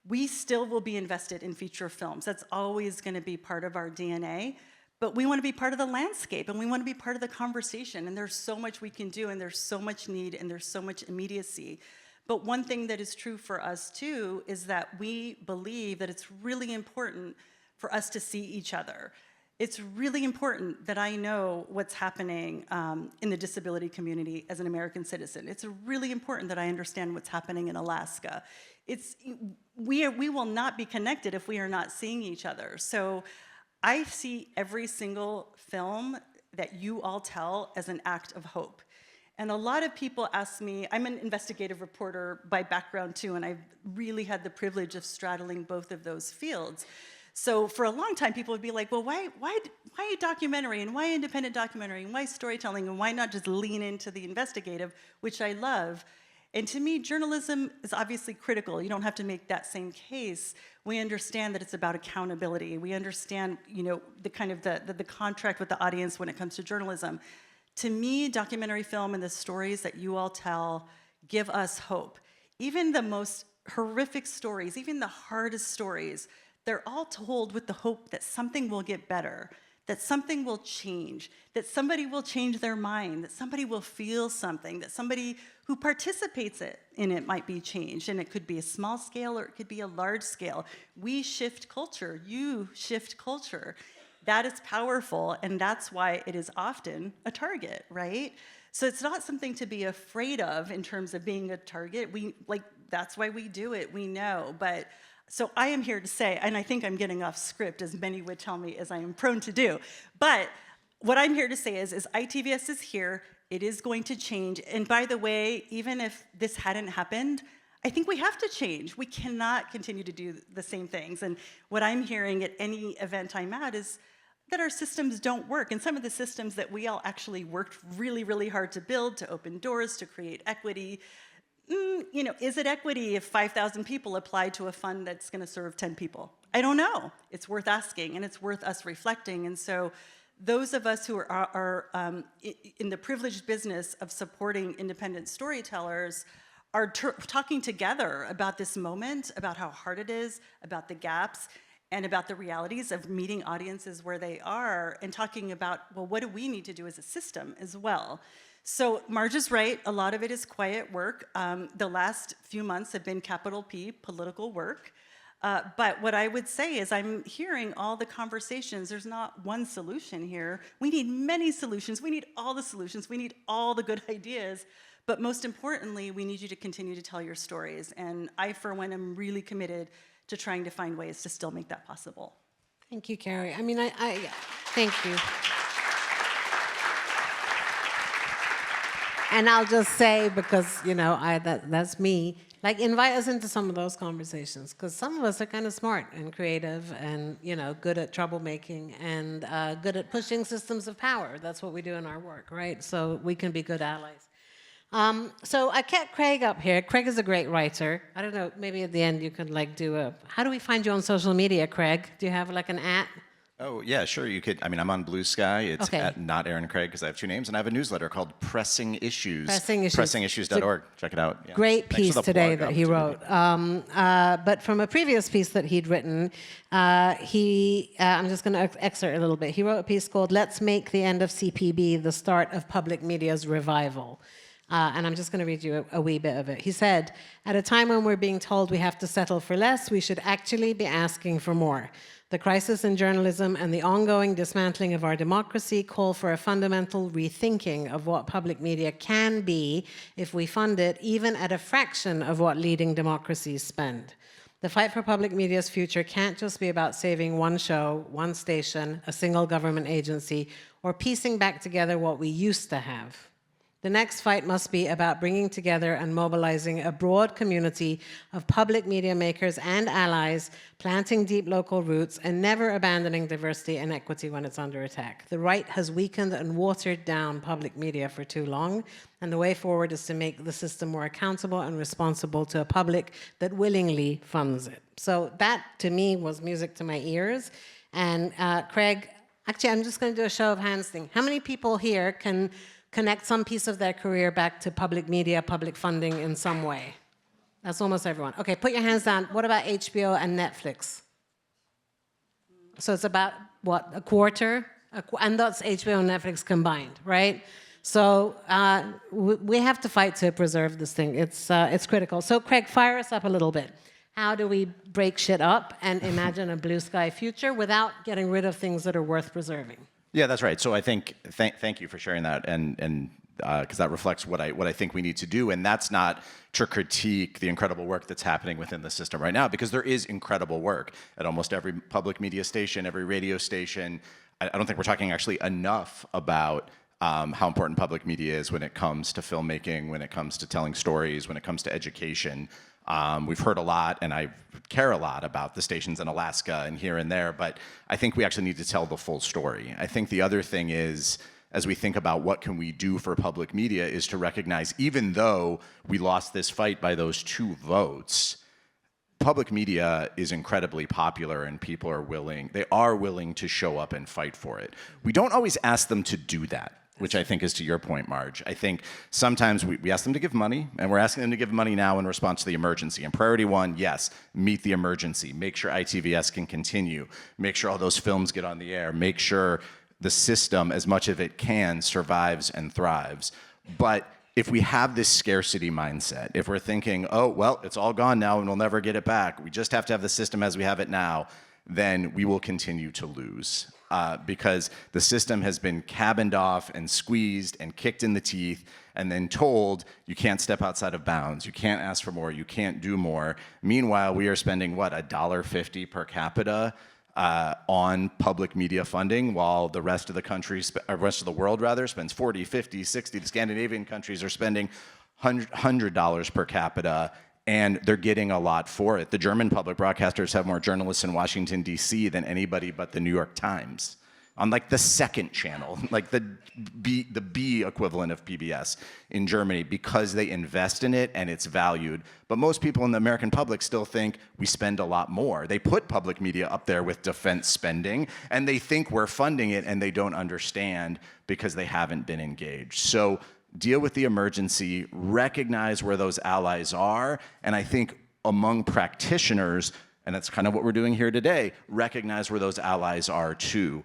We still will be invested in feature films. That's always going to be part of our DNA. But we want to be part of the landscape, and we want to be part of the conversation. And there's so much we can do, and there's so much need, and there's so much immediacy. But one thing that is true for us, too, is that we believe that it's really important for us to see each other. It's really important that I know what's happening in the disability community as an American citizen. It's really important that I understand what's happening in Alaska. We will not be connected if we are not seeing each other. So I see every single film that you all tell as an act of hope. And a lot of people ask me, I'm an investigative reporter by background too, and I've really had the privilege of straddling both of those fields. So for a long time, people would be like, well, why documentary, and why independent documentary, and why storytelling, and why not just lean into the investigative, which I love. And to me, journalism is obviously critical. You don't have to make that same case. We understand that it's about accountability. We understand, the kind of the contract with the audience when it comes to journalism. To me, documentary film and the stories that you all tell give us hope. Even the most horrific stories, even the hardest stories, they're all told with the hope that something will get better, that something will change, that somebody will change their mind, that somebody will feel something, that somebody who participates in it might be changed. And it could be a small scale or it could be a large scale. We shift culture. You shift culture. That is powerful, and that's why it is often a target, right? So it's not something to be afraid of in terms of being a target. That's why we do it, we know. But so I am here to say, and I think I'm getting off script, as many would tell me, as I am prone to do. But what I'm here to say is ITVS is here. It is going to change. And by the way, even if this hadn't happened, I think we have to change. We cannot continue to do the same things. And what I'm hearing at any event I'm at is that our systems don't work. And some of the systems that we all actually worked really, really hard to build, to open doors, to create equity, is it equity if 5,000 people apply to a fund that's going to serve 10 people? I don't know. It's worth asking, and it's worth us reflecting. And so those of us who are in the privileged business of supporting independent storytellers are talking together about this moment, about how hard it is, about the gaps, and about the realities of meeting audiences where they are, and talking about, well, what do we need to do as a system as well? So Marge is right, a lot of it is quiet work. The last few months have been capital P, political work. But what I would say is I'm hearing all the conversations. There's not one solution here. We need many solutions. We need all the solutions. We need all the good ideas. But most importantly, we need you to continue to tell your stories. And I, for one, am really committed to trying to find ways to still make that possible. Thank you, Carrie. I mean, thank you. And I'll just say, because, that's me, invite us into some of those conversations, because some of us are kind of smart and creative and, good at troublemaking and good at pushing systems of power. That's what we do in our work, right? So we can be good allies. So I kept Craig up here. Craig is a great writer. I don't know, maybe at the end you could how do we find you on social media, Craig? Do you have an @ Oh, yeah, sure. You could. I'm on Blue Sky. It's at not Aaron Craig, because I have two names, and I have a newsletter called Pressing Issues. Pressing Issues. Pressingissues.org. Check it out. Yeah. Great piece today that he wrote. But from a previous piece that he'd written, I'm just going to excerpt a little bit. He wrote a piece called "Let's Make the End of CPB the Start of Public Media's Revival." And I'm just going to read you a wee bit of it. He said, "At a time when we're being told we have to settle for less, we should actually be asking for more. The crisis in journalism and the ongoing dismantling of our democracy call for a fundamental rethinking of what public media can be if we fund it even at a fraction of what leading democracies spend. The fight for public media's future can't just be about saving one show, one station, a single government agency, or piecing back together what we used to have. The next fight must be about bringing together and mobilizing a broad community of public media makers and allies, planting deep local roots, and never abandoning diversity and equity when it's under attack. The right has weakened and watered down public media for too long, and the way forward is to make the system more accountable and responsible to a public that willingly funds it. So that, to me, was music to my ears. And Craig, actually, I'm just going to do a show of hands thing. How many people here can connect some piece of their career back to public media, public funding in some way? That's almost everyone. Okay, put your hands down. What about HBO and Netflix? So it's about, what, a quarter? And that's HBO and Netflix combined, right? So we have to fight to preserve this thing. It's critical. So Craig, fire us up a little bit. How do we break shit up and imagine a blue sky future without getting rid of things that are worth preserving? Yeah, that's right. So I think, thank you for sharing that, and because that reflects what I think we need to do, and that's not to critique the incredible work that's happening within the system right now, because there is incredible work at almost every public media station, every radio station. I don't think we're talking actually enough about how important public media is when it comes to filmmaking, when it comes to telling stories, when it comes to education. We've heard a lot, and I care a lot about the stations in Alaska and here and there, but I think we actually need to tell the full story. I think the other thing is, as we think about what can we do for public media, is to recognize, even though we lost this fight by those 2 votes, public media is incredibly popular and people are willing to show up and fight for it. We don't always ask them to do that, which I think is to your point, Marge. I think sometimes we ask them to give money, and we're asking them to give money now in response to the emergency. And priority 1, yes, meet the emergency. Make sure ITVS can continue. Make sure all those films get on the air. Make sure the system, as much of it can, survives and thrives. But if we have this scarcity mindset, if we're thinking, oh, well, it's all gone now and we'll never get it back, we just have to have the system as we have it now, then we will continue to lose. Because the system has been cabined off and squeezed and kicked in the teeth and then told you can't step outside of bounds, you can't ask for more, you can't do more. Meanwhile, we are spending, what, $1.50 per capita on public media funding, while the rest of the country, rest of the world rather, spends 40, 50, 60. The Scandinavian countries are spending $100 per capita, and they're getting a lot for it. The German public broadcasters have more journalists in Washington, D.C. than anybody but the New York Times, on like the second channel, like the B equivalent of PBS in Germany, because they invest in it and it's valued. But most people in the American public still think we spend a lot more. They put public media up there with defense spending, and they think we're funding it, and they don't understand because they haven't been engaged. So deal with the emergency, recognize where those allies are, and I think among practitioners, and that's kind of what we're doing here today, recognize where those allies are too.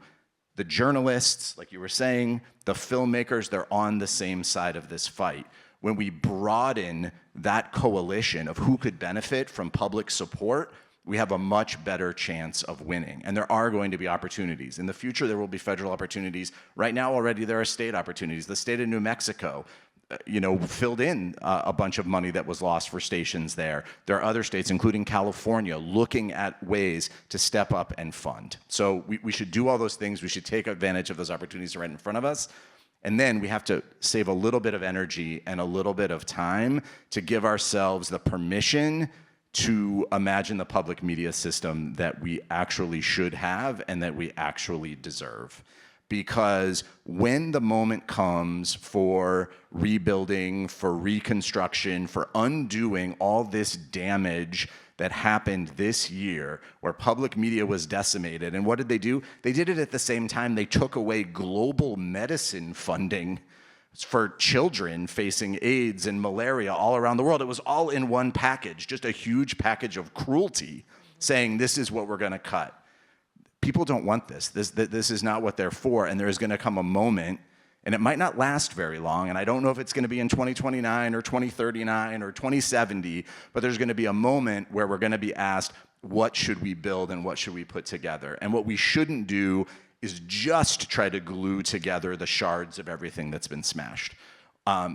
The journalists, like you were saying, the filmmakers, they're on the same side of this fight. When we broaden that coalition of who could benefit from public support, we have a much better chance of winning. And there are going to be opportunities. In the future, there will be federal opportunities. Right now, already, there are state opportunities. The state of New Mexico, filled in a bunch of money that was lost for stations there. There are other states, including California, looking at ways to step up and fund. So we should do all those things. We should take advantage of those opportunities right in front of us. And then we have to save a little bit of energy and a little bit of time to give ourselves the permission to imagine the public media system that we actually should have and that we actually deserve. Because when the moment comes for rebuilding, for reconstruction, for undoing all this damage that happened this year, where public media was decimated, and what did they do? They did it at the same time they took away global medicine funding for children facing AIDS and malaria all around the world. It was all in one package, just a huge package of cruelty, saying this is what we're going to cut. People don't want this. This is not what they're for, and there is going to come a moment And it might not last very long, and I don't know if it's going to be in 2029 or 2039 or 2070, but there's going to be a moment where we're going to be asked, what should we build and what should we put together? And what we shouldn't do is just try to glue together the shards of everything that's been smashed.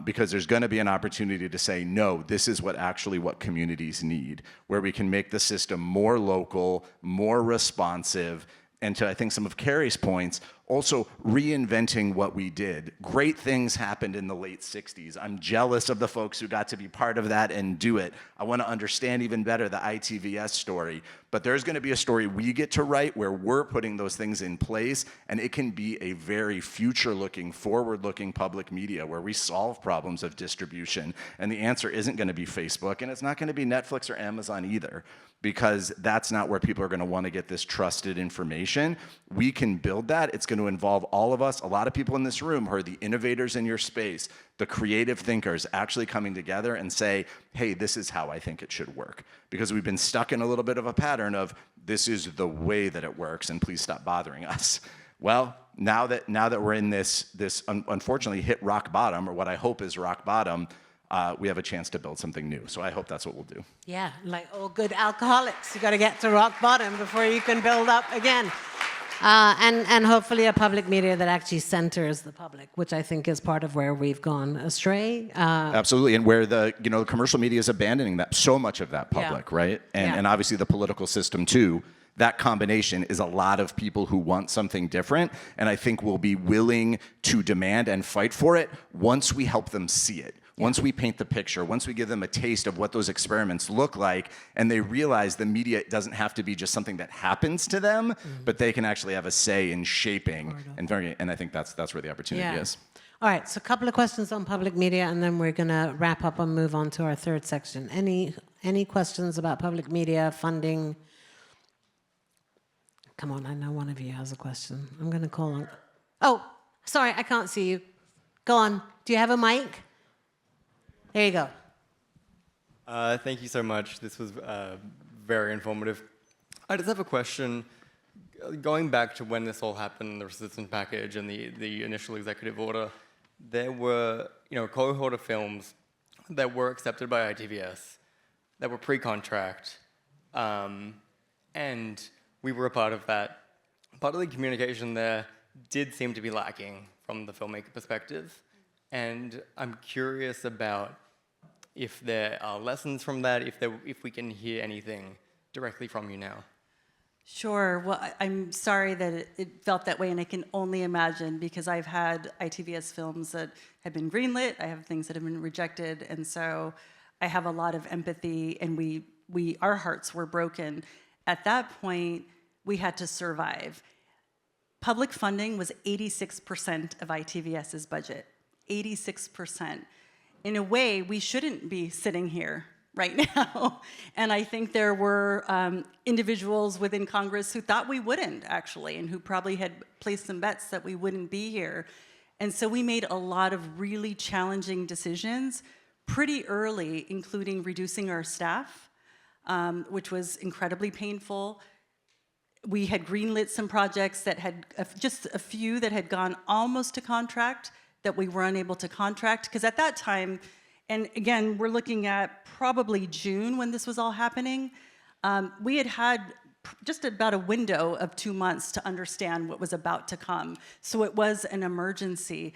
Because there's going to be an opportunity to say, no, this is what communities need, where we can make the system more local, more responsive, and to, I think, some of Carrie's points, also reinventing what we did. Great things happened in the late 60s. I'm jealous of the folks who got to be part of that and do it. I want to understand even better the ITVS story. But there's going to be a story we get to write where we're putting those things in place, and it can be a very future-looking, forward-looking public media where we solve problems of distribution. And the answer isn't going to be Facebook, and it's not going to be Netflix or Amazon either, because that's not where people are going to want to get this trusted information. We can build that. It's going to involve all of us. A lot of people in this room are the innovators in your space, the creative thinkers actually coming together and say, hey, this is how I think it should work. Because we've been stuck in a little bit of a pattern of, this is the way that it works, and please stop bothering us. Well, now that we're in this unfortunately hit rock bottom, or what I hope is rock bottom, we have a chance to build something new. So I hope that's what we'll do. Yeah, like all good alcoholics, you got to get to rock bottom before you can build up again. And hopefully a public media that actually centers the public, which I think is part of where we've gone astray. Absolutely, and where the commercial media is abandoning that, so much of that public, right? And obviously the political system too. That combination is a lot of people who want something different, and I think will be willing to demand and fight for it once we help them see it. Once we paint the picture, once we give them a taste of what those experiments look like, and they realize the media doesn't have to be just something that happens to them, but they can actually have a say in shaping. And I think that's where the opportunity is. All right, so a couple of questions on public media, and then we're going to wrap up and move on to our third section. Any questions about public media, funding? Come on, I know one of you has a question. I'm going to call on... Oh, sorry, I can't see you. Go on. Do you have a mic? There you go. Thank you so much. This was very informative. I just have a question. Going back to when this all happened, the resistance package and the initial executive order, there were a cohort of films that were accepted by ITVS, that were pre-contract, and we were a part of that. Part of the communication there did seem to be lacking from the filmmaker perspective, and I'm curious about if there are lessons from that, if we can hear anything directly from you now. Sure. Well, I'm sorry that it felt that way, and I can only imagine, because I've had ITVS films that have been greenlit, I have things that have been rejected, and so I have a lot of empathy, and our hearts were broken. At that point, we had to survive. Public funding was 86% of ITVS's budget, 86%. In a way, we shouldn't be sitting here right now. And I think there were individuals within Congress who thought we wouldn't, actually, and who probably had placed some bets that we wouldn't be here. And so we made a lot of really challenging decisions pretty early, including reducing our staff, which was incredibly painful. We had greenlit some projects that had, just a few that had gone almost to contract, that we were unable to contract, because at that time, and again, we're looking at probably June when this was all happening, we had just about a window of 2 months to understand what was about to come. So it was an emergency.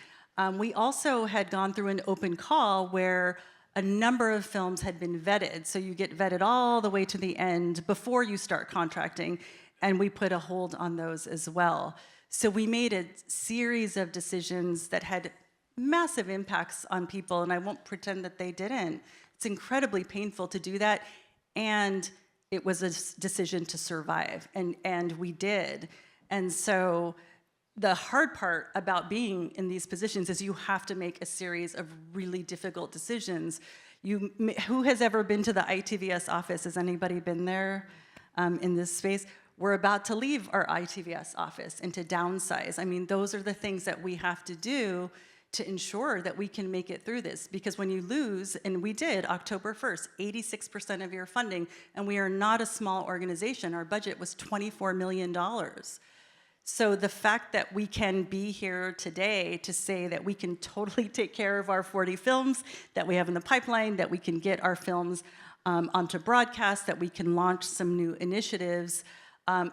We also had gone through an open call where a number of films had been vetted. So you get vetted all the way to the end before you start contracting, and we put a hold on those as well. So we made a series of decisions that had massive impacts on people, and I won't pretend that they didn't. It's incredibly painful to do that, and it was a decision to survive, and we did. And so the hard part about being in these positions is you have to make a series of really difficult decisions. Who has ever been to the ITVS office? Has anybody been there in this space? We're about to leave our ITVS office and to downsize. I mean, those are the things that we have to do to ensure that we can make it through this. Because when you lose, and we did October 1st, 86% of your funding, and we are not a small organization. Our budget was $24 million. So the fact that we can be here today to say that we can totally take care of our 40 films that we have in the pipeline, that we can get our films onto broadcast, that we can launch some new initiatives,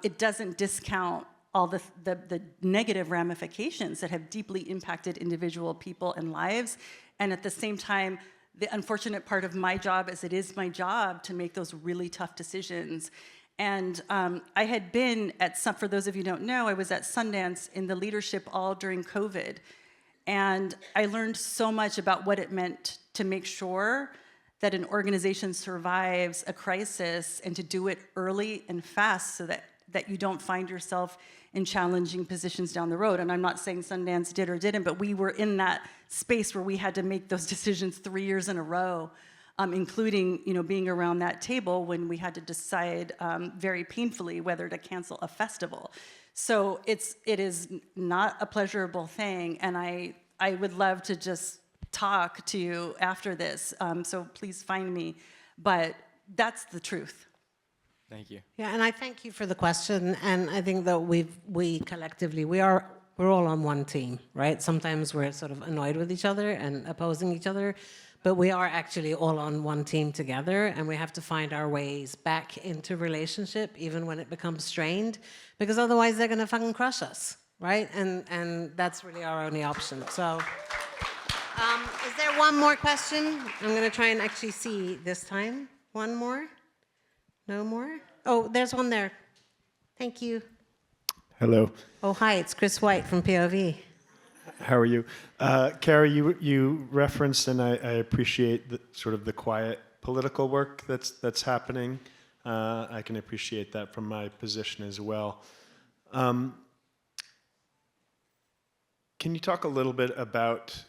it doesn't discount all the negative ramifications that have deeply impacted individual people and lives. And at the same time, the unfortunate part of my job is it is my job to make those really tough decisions. And I had been at some, for those of you who don't know, I was at Sundance in the leadership all during COVID. And I learned so much about what it meant to make sure that an organization survives a crisis and to do it early and fast so that you don't find yourself in challenging positions down the road. And I'm not saying Sundance did or didn't, but we were in that space where we had to make those decisions 3 years in a row. Including, being around that table when we had to decide very painfully whether to cancel a festival. So it is not a pleasurable thing, and I would love to just talk to you after this. So please find me, but that's the truth. Thank you. Yeah, and I thank you for the question, and I think that we collectively, we're all on one team, right? Sometimes we're sort of annoyed with each other and opposing each other, but we are actually all on one team together, and we have to find our ways back into relationship, even when it becomes strained, because otherwise they're gonna fucking crush us, right? And that's really our only option. So, is there one more question? I'm gonna try and actually see this time. One more? No more? Oh, there's one there. Thank you. Hello. Oh, hi, it's Chris White from POV. How are you? Carrie, you referenced, and I appreciate the quiet political work that's happening. I can appreciate that from my position as well. Can you talk a little bit about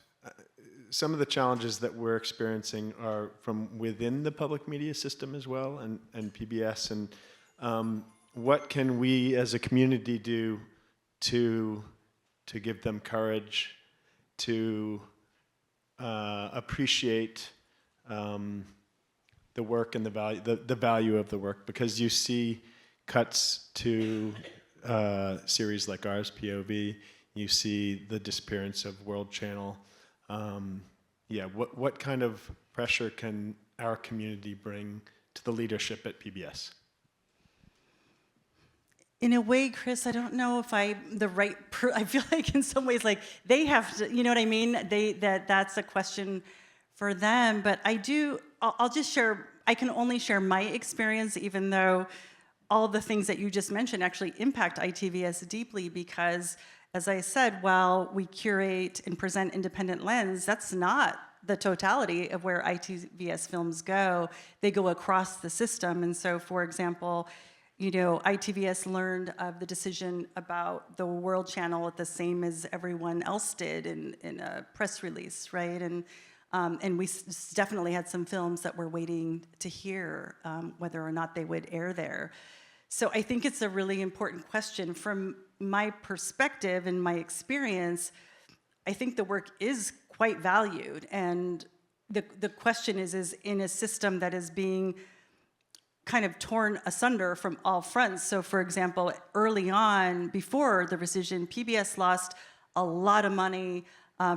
some of the challenges that we're experiencing are from within the public media system as well, and PBS, and what can we as a community do to give them courage, to appreciate the work and the value of the work, because you see cuts to series like ours, POV, you see the disappearance of World Channel. What kind of pressure can our community bring to the leadership at PBS? In a way, Chris, I don't know if I'm the right I feel like in some ways, like, they have to, you know what I mean? That's a question for them, but I'll just share, I can only share my experience, even though all the things that you just mentioned actually impact ITVS deeply, because, as I said, while we curate and present independent lens, that's not the totality of where ITVS films go. They go across the system, and so, for example, ITVS learned of the decision about the World Channel the same as everyone else did in a press release, right? And we definitely had some films that were waiting to hear whether or not they would air there. So I think it's a really important question. From my perspective and my experience, I think the work is quite valued. And the question is in a system that is being kind of torn asunder from all fronts. So for example, early on, before the rescission, PBS lost a lot of money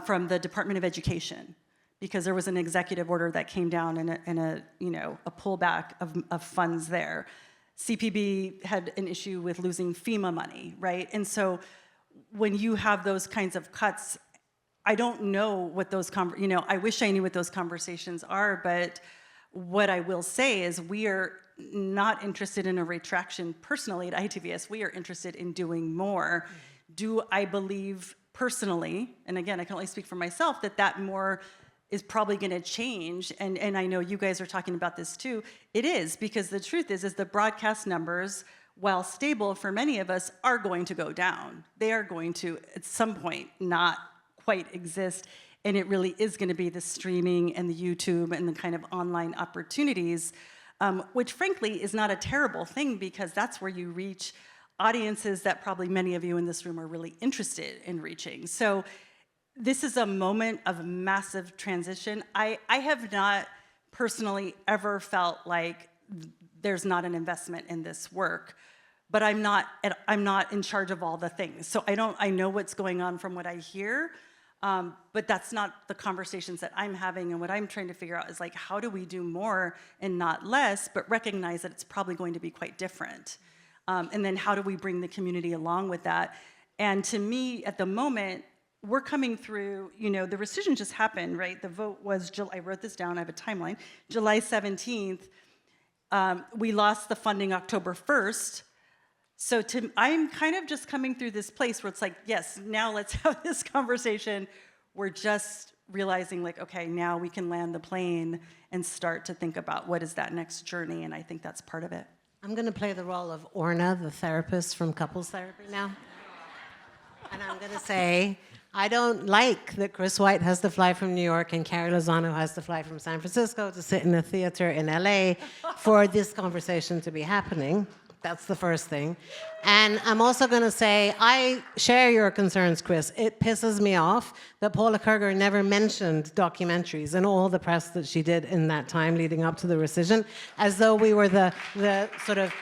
from the Department of Education, because there was an executive order that came down and a pullback of funds there. CPB had an issue with losing FEMA money, right? And so when you have those kinds of cuts, I don't know what those, I wish I knew what those conversations are, but what I will say is we are not interested in a retraction personally at ITVS. We are interested in doing more. Do I believe personally, and again, I can only speak for myself, that more is probably going to change, and I know you guys are talking about this too. It is, because the truth is the broadcast numbers, while stable for many of us, are going to go down. They are going to, at some point, not quite exist, and it really is going to be the streaming and the YouTube and the kind of online opportunities, which frankly is not a terrible thing, because that's where you reach audiences that probably many of you in this room are really interested in reaching. So this is a moment of massive transition. I have not personally ever felt like there's not an investment in this work. but I'm not in charge of all the things. So I know what's going on from what I hear, but that's not the conversations that I'm having. And what I'm trying to figure out is like, how do we do more and not less, but recognize that it's probably going to be quite different. And then how do we bring the community along with that? And to me, at the moment, we're coming through, the rescission just happened, right? The vote was, I wrote this down, I have a timeline, July 17th. We lost the funding October 1st. So I'm kind of just coming through this place where it's like, yes, now let's have this conversation. We're just realizing like, okay, now we can land the plane and start to think about what is that next journey, and I think that's part of it. I'm going to play the role of Orna, the therapist from couples therapy now. And I'm going to say, I don't like that Chris White has to fly from New York and Carrie Lozano has to fly from San Francisco to sit in a theater in LA for this conversation to be happening. That's the first thing. And I'm also going to say, I share your concerns, Chris. It pisses me off that Paula Kerger never mentioned documentaries and all the press that she did in that time leading up to the rescission, as though we were the sort of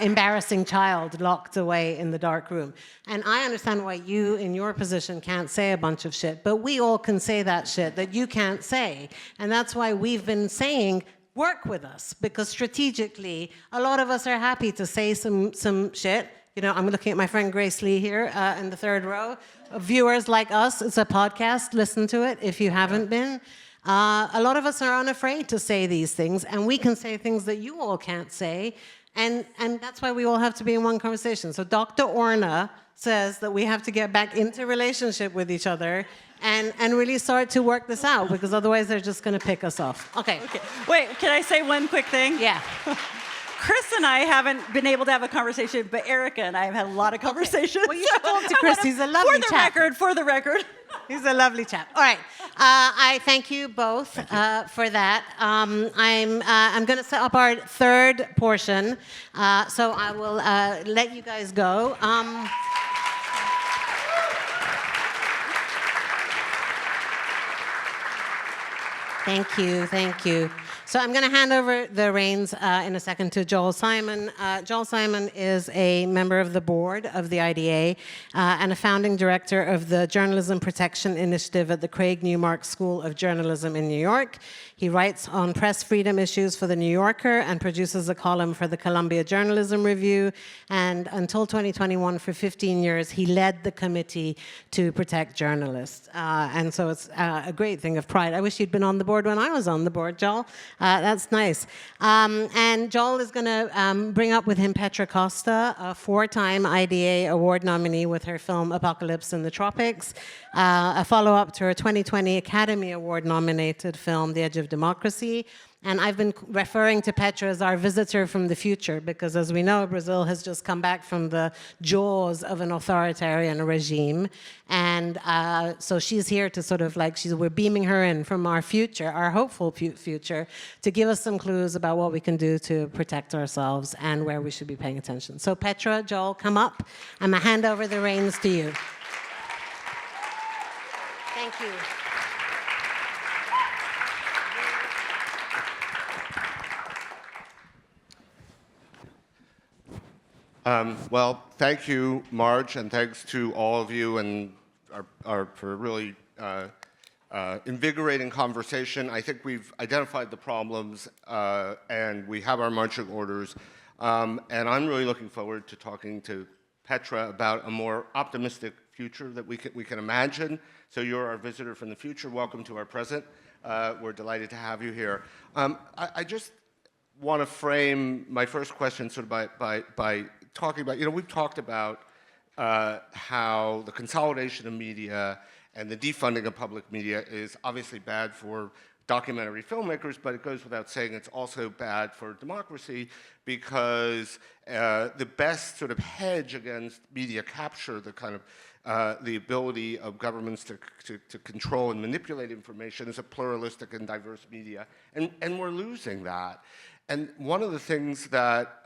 embarrassing child locked away in the dark room. And I understand why you, in your position, can't say a bunch of shit, but we all can say that shit that you can't say. And that's why we've been saying, work with us, because strategically, a lot of us are happy to say some shit. I'm looking at my friend Grace Lee here in the third row. Viewers like us, it's a podcast, listen to it if you haven't been. A lot of us are unafraid to say these things, and we can say things that you all can't say, and that's why we all have to be in one conversation. So Dr. Orna says that we have to get back into relationship with each other and really start to work this out, because otherwise they're just going to pick us off. Okay. Wait, can I say one quick thing? Yeah. Chris and I haven't been able to have a conversation, but Erica and I have had a lot of conversations. Well, you should talk to Chris. He's a lovely chap. For the record. He's a lovely chap. All right. I thank you both for that. I'm going to set up our third portion, so I will let you guys go. Thank you. So I'm going to hand over the reins in a second to Joel Simon. Joel Simon is a member of the board of the IDA and a founding director of the Journalism Protection Initiative at the Craig Newmark School of Journalism in New York. He writes on press freedom issues for The New Yorker and produces a column for the Columbia Journalism Review. And until 2021, for 15 years, he led the committee to protect journalists. And so it's a great thing of pride. I wish you'd been on the board when I was on the board, Joel. That's nice. And Joel is going to bring up with him Petra Costa, a 4-time IDA award nominee with her film Apocalypse in the Tropics, a follow-up to her 2020 Academy Award nominated film The Edge of Democracy. And I've been referring to Petra as our visitor from the future because, as we know, Brazil has just come back from the jaws of an authoritarian regime. And so she's here to sort of we're beaming her in from our future, our hopeful future, to give us some clues about what we can do to protect ourselves and where we should be paying attention. So Petra, Joel, come up. I'm going to hand over the reins to you. Thank you. Well, thank you, Marge, and thanks to all of you and for a really invigorating conversation. I think we've identified the problems and we have our marching orders. And I'm really looking forward to talking to Petra about a more optimistic future that we can imagine. So you're our visitor from the future. Welcome to our present. We're delighted to have you here. I just want to frame my first question sort of by talking about, we've talked about how the consolidation of media and the defunding of public media is obviously bad for documentary filmmakers, but it goes without saying it's also bad for democracy because the best sort of hedge against media capture, the kind of the ability of governments to control and manipulate information is a pluralistic and diverse media, and we're losing that. And one of the things that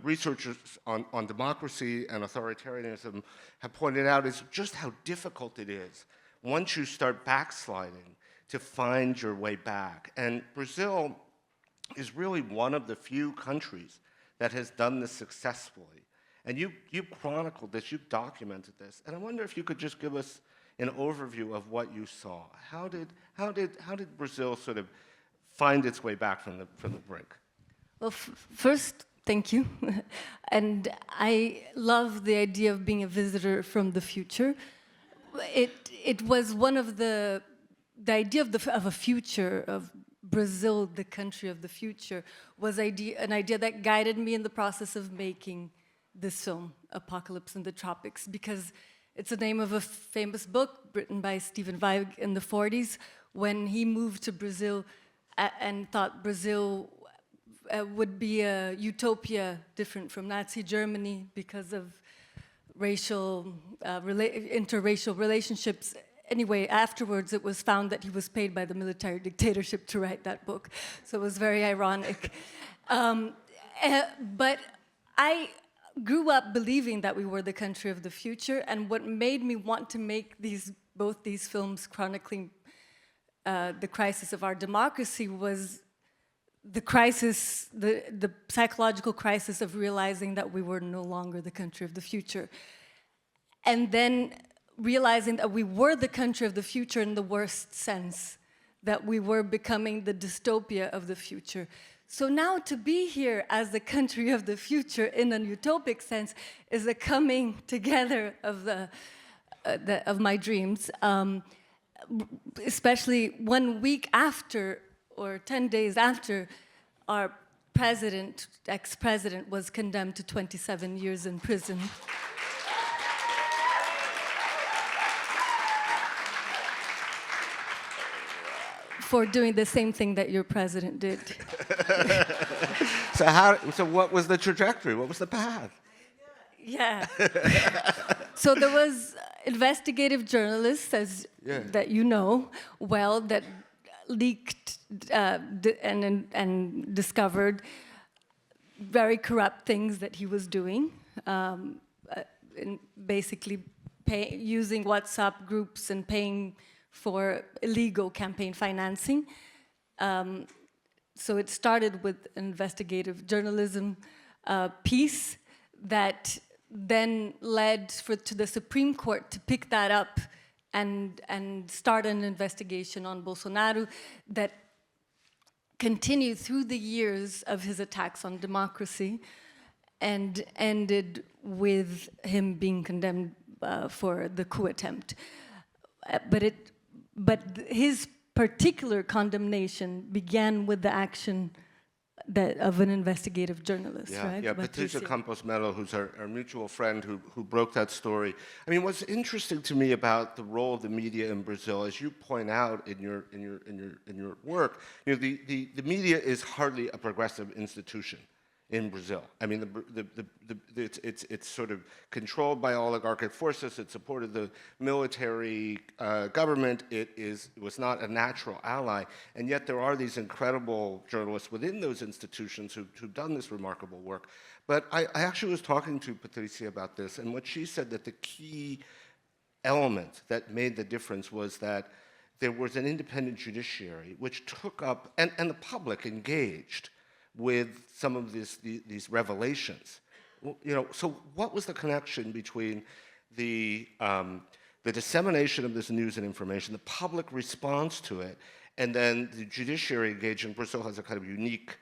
researchers on democracy and authoritarianism have pointed out is just how difficult it is once you start backsliding to find your way back. And Brazil is really one of the few countries that has done this successfully. And you chronicled this, you documented this, and I wonder if you could just give us an overview of what you saw. How did Brazil sort of find its way back from the brink? Well, first, thank you. And I love the idea of being a visitor from the future. It was one of the idea of a future of Brazil, the country of the future, was an idea that guided me in the process of making this film, Apocalypse in the Tropics, because it's the name of a famous book written by Stephen Zweig in the 40s when he moved to Brazil and thought Brazil would be a utopia different from Nazi Germany because of interracial relationships. Anyway, afterwards it was found that he was paid by the military dictatorship to write that book, so it was very ironic. But I grew up believing that we were the country of the future, and what made me want to make both these films chronicling the crisis of our democracy was the crisis, the psychological crisis of realizing that we were no longer the country of the future. And then realizing that we were the country of the future in the worst sense, that we were becoming the dystopia of the future. So now to be here as the country of the future in an utopic sense is a coming together of my dreams, especially 1 week after or 10 days after our president, ex-president, was condemned to 27 years in prison. For doing the same thing that your president did. So what was the trajectory? What was the path? Yeah. So there was investigative journalists, that you know well, that leaked and discovered very corrupt things that he was doing, basically using WhatsApp groups and paying for illegal campaign financing. So it started with investigative journalism piece that then led to the Supreme Court to pick that up and start an investigation on Bolsonaro that continued through the years of his attacks on democracy and ended with him being condemned for the coup attempt. But his particular condemnation began with the action of an investigative journalist, right? Yeah, Patricia Campos Melo, who's our mutual friend who broke that story. I mean, what's interesting to me about the role of the media in Brazil, as you point out in your work, the media is hardly a progressive institution in Brazil. I mean, it's sort of controlled by oligarchic forces. It supported the military government. It was not a natural ally, and yet there are these incredible journalists within those institutions who've done this remarkable work. But I actually was talking to Patricia about this, and what she said that the key element that made the difference was that there was an independent judiciary which took up, and the public engaged with some of these revelations. So what was the connection between the dissemination of this news and information, the public response to it, and then the judiciary engagement? Brazil has a kind of unique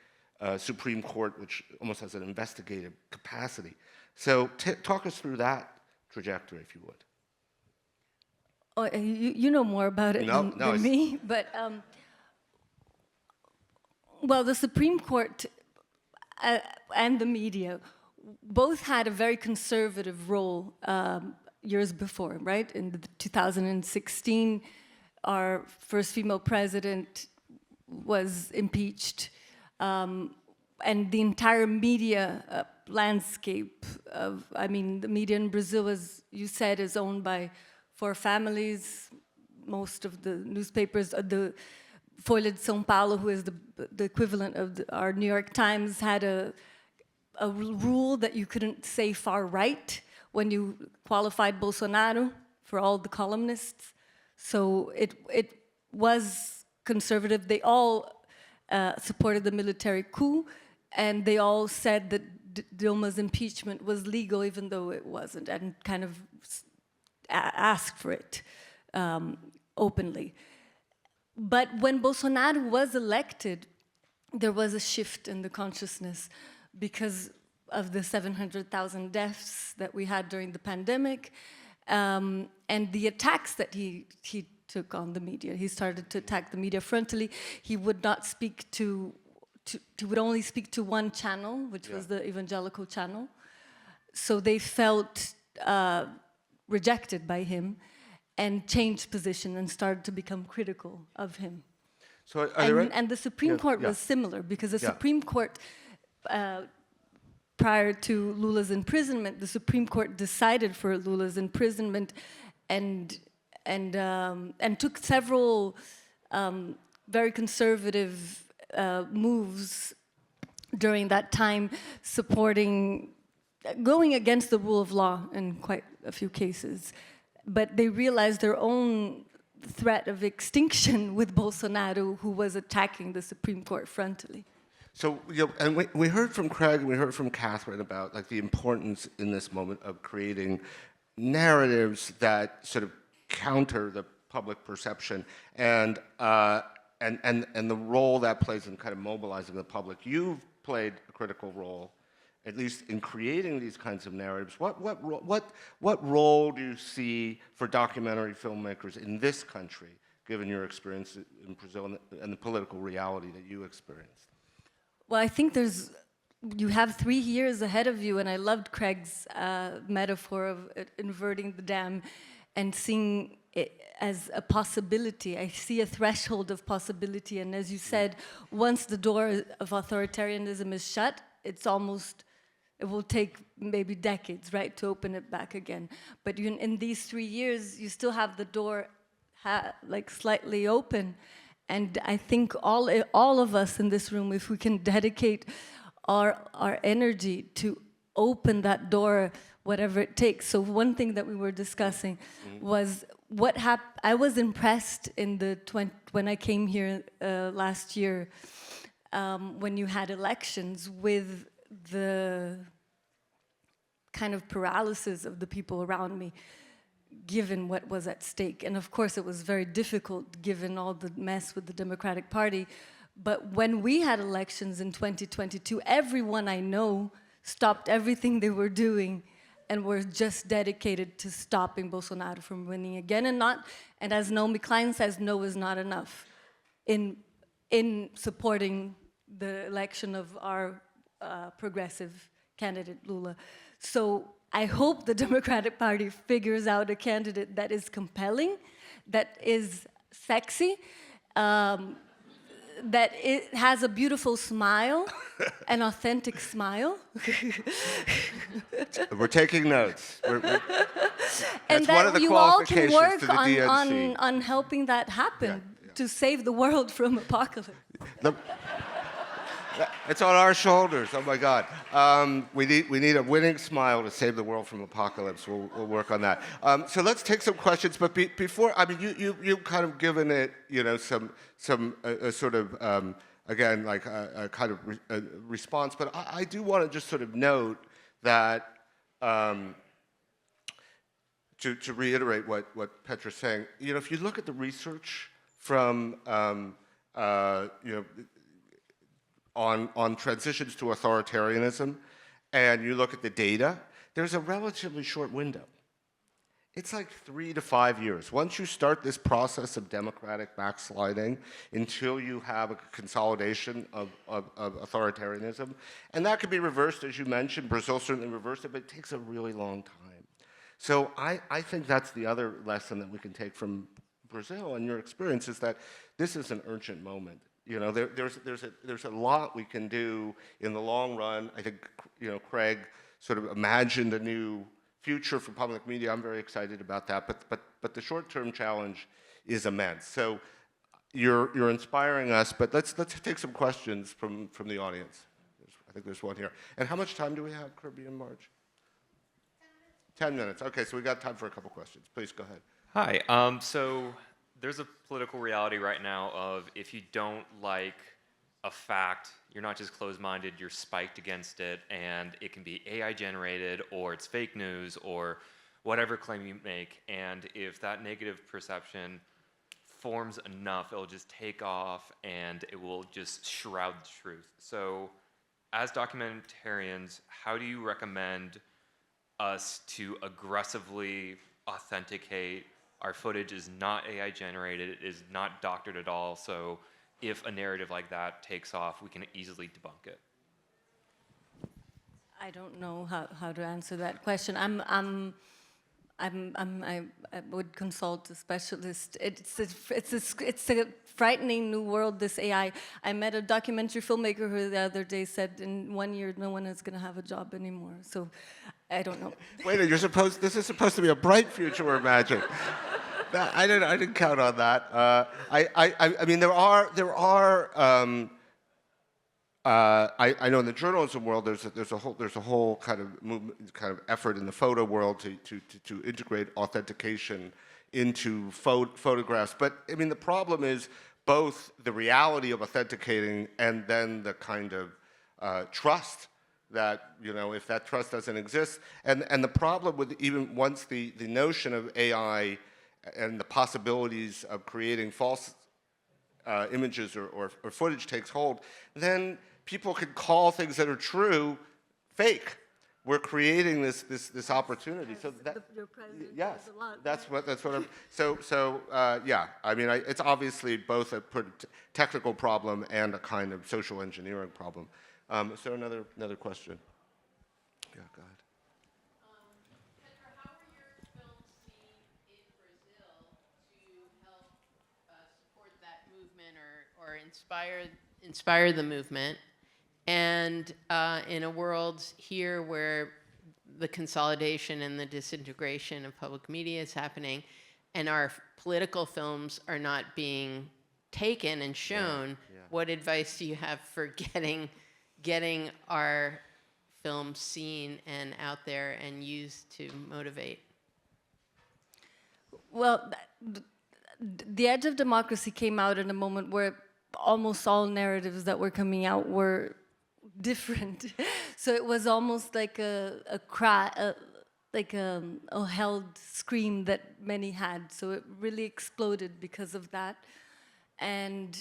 Supreme Court, which almost has an investigative capacity. So talk us through that trajectory, if you would. Oh, you know more about it than me, but well, the Supreme Court and the media both had a very conservative role years before, right? In 2016, our first female president was impeached, and the entire media landscape the media in Brazil, as you said, is owned by 4 families. Most of the newspapers, the Folha de São Paulo, who is the equivalent of our New York Times, had a rule that you couldn't say far right when you qualified Bolsonaro for all the columnists. So it was conservative. They all supported the military coup, and they all said that Dilma's impeachment was legal, even though it wasn't, and kind of asked for it openly. But when Bolsonaro was elected, there was a shift in the consciousness because of the 700,000 deaths that we had during the pandemic, and the attacks that he took on the media. He started to attack the media frontally. He would not speak he would only speak to one channel, which was the evangelical channel. So they felt rejected by him and changed position and started to become critical of him. So And the Supreme Court was similar, because the Supreme Court, prior to Lula's imprisonment, the Supreme Court decided for Lula's imprisonment and took several very conservative moves during that time, going against the rule of law in quite a few cases. But they realized their own threat of extinction with Bolsonaro, who was attacking the Supreme Court frontally. So, and we heard from Craig and we heard from Catherine about like the importance in this moment of creating narratives that sort of counter the public perception and the role that plays in kind of mobilizing the public. You've played a critical role, at least in creating these kinds of narratives. What role do you see for documentary filmmakers in this country, given your experience in Brazil and the political reality that you experienced? Well, I think you have 3 years ahead of you, and I loved Craig's metaphor of inverting the dam and seeing it as a possibility. I see a threshold of possibility, and as you said, once the door of authoritarianism is shut, it will take maybe decades, right, to open it back again. But in these 3 years, you still have the door like slightly open. And I think all of us in this room, if we can dedicate our energy to open that door, whatever it takes. So one thing that we were discussing was what happened. I was impressed when I came here last year, when you had elections, with the kind of paralysis of the people around me, given what was at stake. And of course, it was very difficult given all the mess with the Democratic Party. But when we had elections in 2022, everyone I know stopped everything they were doing and were just dedicated to stopping Bolsonaro from winning again. And as Naomi Klein says, no is not enough in supporting the election of our progressive candidate, Lula. So I hope the Democratic Party figures out a candidate that is compelling, that is sexy, that it has a beautiful smile, an authentic smile. We're taking notes. And that you all can work on helping that happen, to save the world from apocalypse. It's on our shoulders. Oh my God. We need a winning smile to save the world from apocalypse. We'll work on that. So let's take some questions. But before, I mean, you've kind of given it, some sort of again like a kind of response. But I do want to just sort of note that to reiterate what Petra's saying. If you look at the research from on transitions to authoritarianism, and you look at the data, there's a relatively short window. It's like 3 to 5 years. Once you start this process of democratic backsliding until you have a consolidation of authoritarianism, and that could be reversed, as you mentioned. Brazil certainly reversed it, but it takes a really long time. So I think that's the other lesson that we can take from Brazil and your experience, is that this is an urgent moment. There's a lot we can do in the long run. I think Craig sort of imagined a new future for public media. I'm very excited about that. But the short-term challenge is immense. So you're inspiring us. But let's take some questions from the audience. I think there's one here. And how much time do we have, Kirby and Marge? 10 minutes. Okay, so we got time for a couple questions. Please go ahead. Hi. So there's a political reality right now of, if you don't like a fact. You're not just closed-minded, you're spiked against it, and it can be AI generated, or it's fake news, or whatever claim you make. And if that negative perception forms enough, it'll just take off and it will just shroud the truth. So as documentarians, how do you recommend us to aggressively authenticate our footage is not AI generated, it is not doctored at all, so if a narrative like that takes off, we can easily debunk it? I don't know how to answer that question. I would consult a specialist. It's a frightening new world, this AI. I met a documentary filmmaker who the other day said in 1 year no one is going to have a job anymore. So I don't know. Wait, this is supposed to be a bright future we're imagining. I didn't count on that. I mean, I know in the journalism world there's a whole kind of movement, kind of effort in the photo world to integrate authentication into photographs. But I mean, the problem is both the reality of authenticating and then the kind of trust that, you know, if that trust doesn't exist, and the problem with even once the notion of AI and the possibilities of creating false images or footage takes hold, then people can call things that are true fake. We're creating this opportunity. So that, yes, that's what I'm. Yeah. I mean, it's obviously both a technical problem and a kind of social engineering problem. Is there another question? Yeah, go ahead. Petra, how are your films seen in Brazil to help support that movement or inspire the movement? And in a world here where the consolidation and the disintegration of public media is happening, and our political films are not being taken and shown, what advice do you have for getting our films seen and out there and used to motivate? Well, The Edge of Democracy came out in a moment where almost all narratives that were coming out were different. So it was almost like a cry, like a held scream that many had. So it really exploded because of that, and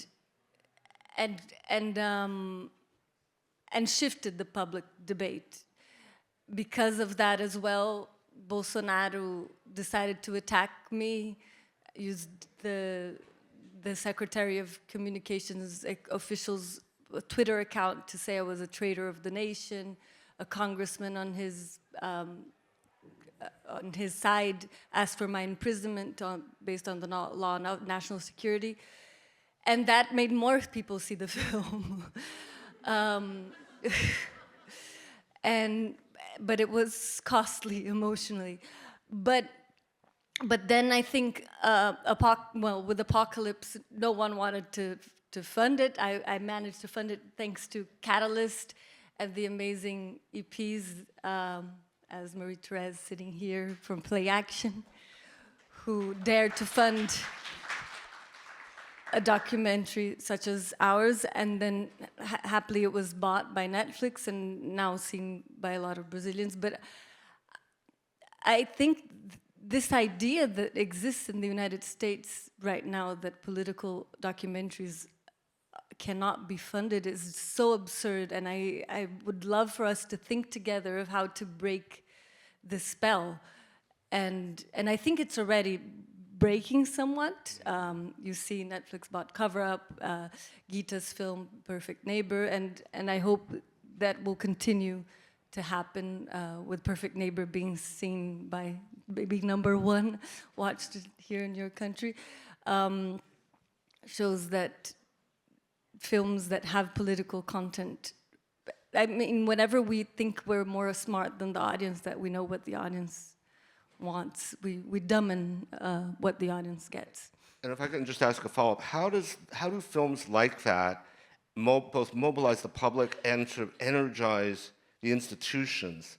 shifted the public debate. Because of that as well, Bolsonaro decided to attack me, used the Secretary of Communications official's Twitter account to say I was a traitor of the nation. A congressman on his side asked for my imprisonment based on the law of national security. And that made more people see the film. But it was costly emotionally. But then I think, with Apocalypse, no one wanted to fund it. I managed to fund it thanks to Catalyst and the amazing EPs, as Marie-Therese sitting here from Play Action, who dared to fund a documentary such as ours, and then happily it was bought by Netflix and now seen by a lot of Brazilians. But I think this idea that exists in the United States right now that political documentaries cannot be funded is so absurd, and I would love for us to think together of how to break the spell. And I think it's already breaking somewhat. You see Netflix bought Cover Up, Gita's film Perfect Neighbor, and I hope that will continue to happen with Perfect Neighbor being seen by maybe #1, watched here in your country. Shows that films that have political content, I mean, whenever we think we're more smart than the audience, that we know what the audience wants, we dumben what the audience gets. And if I can just ask a follow-up, how do films like that both mobilize the public and sort of energize the institutions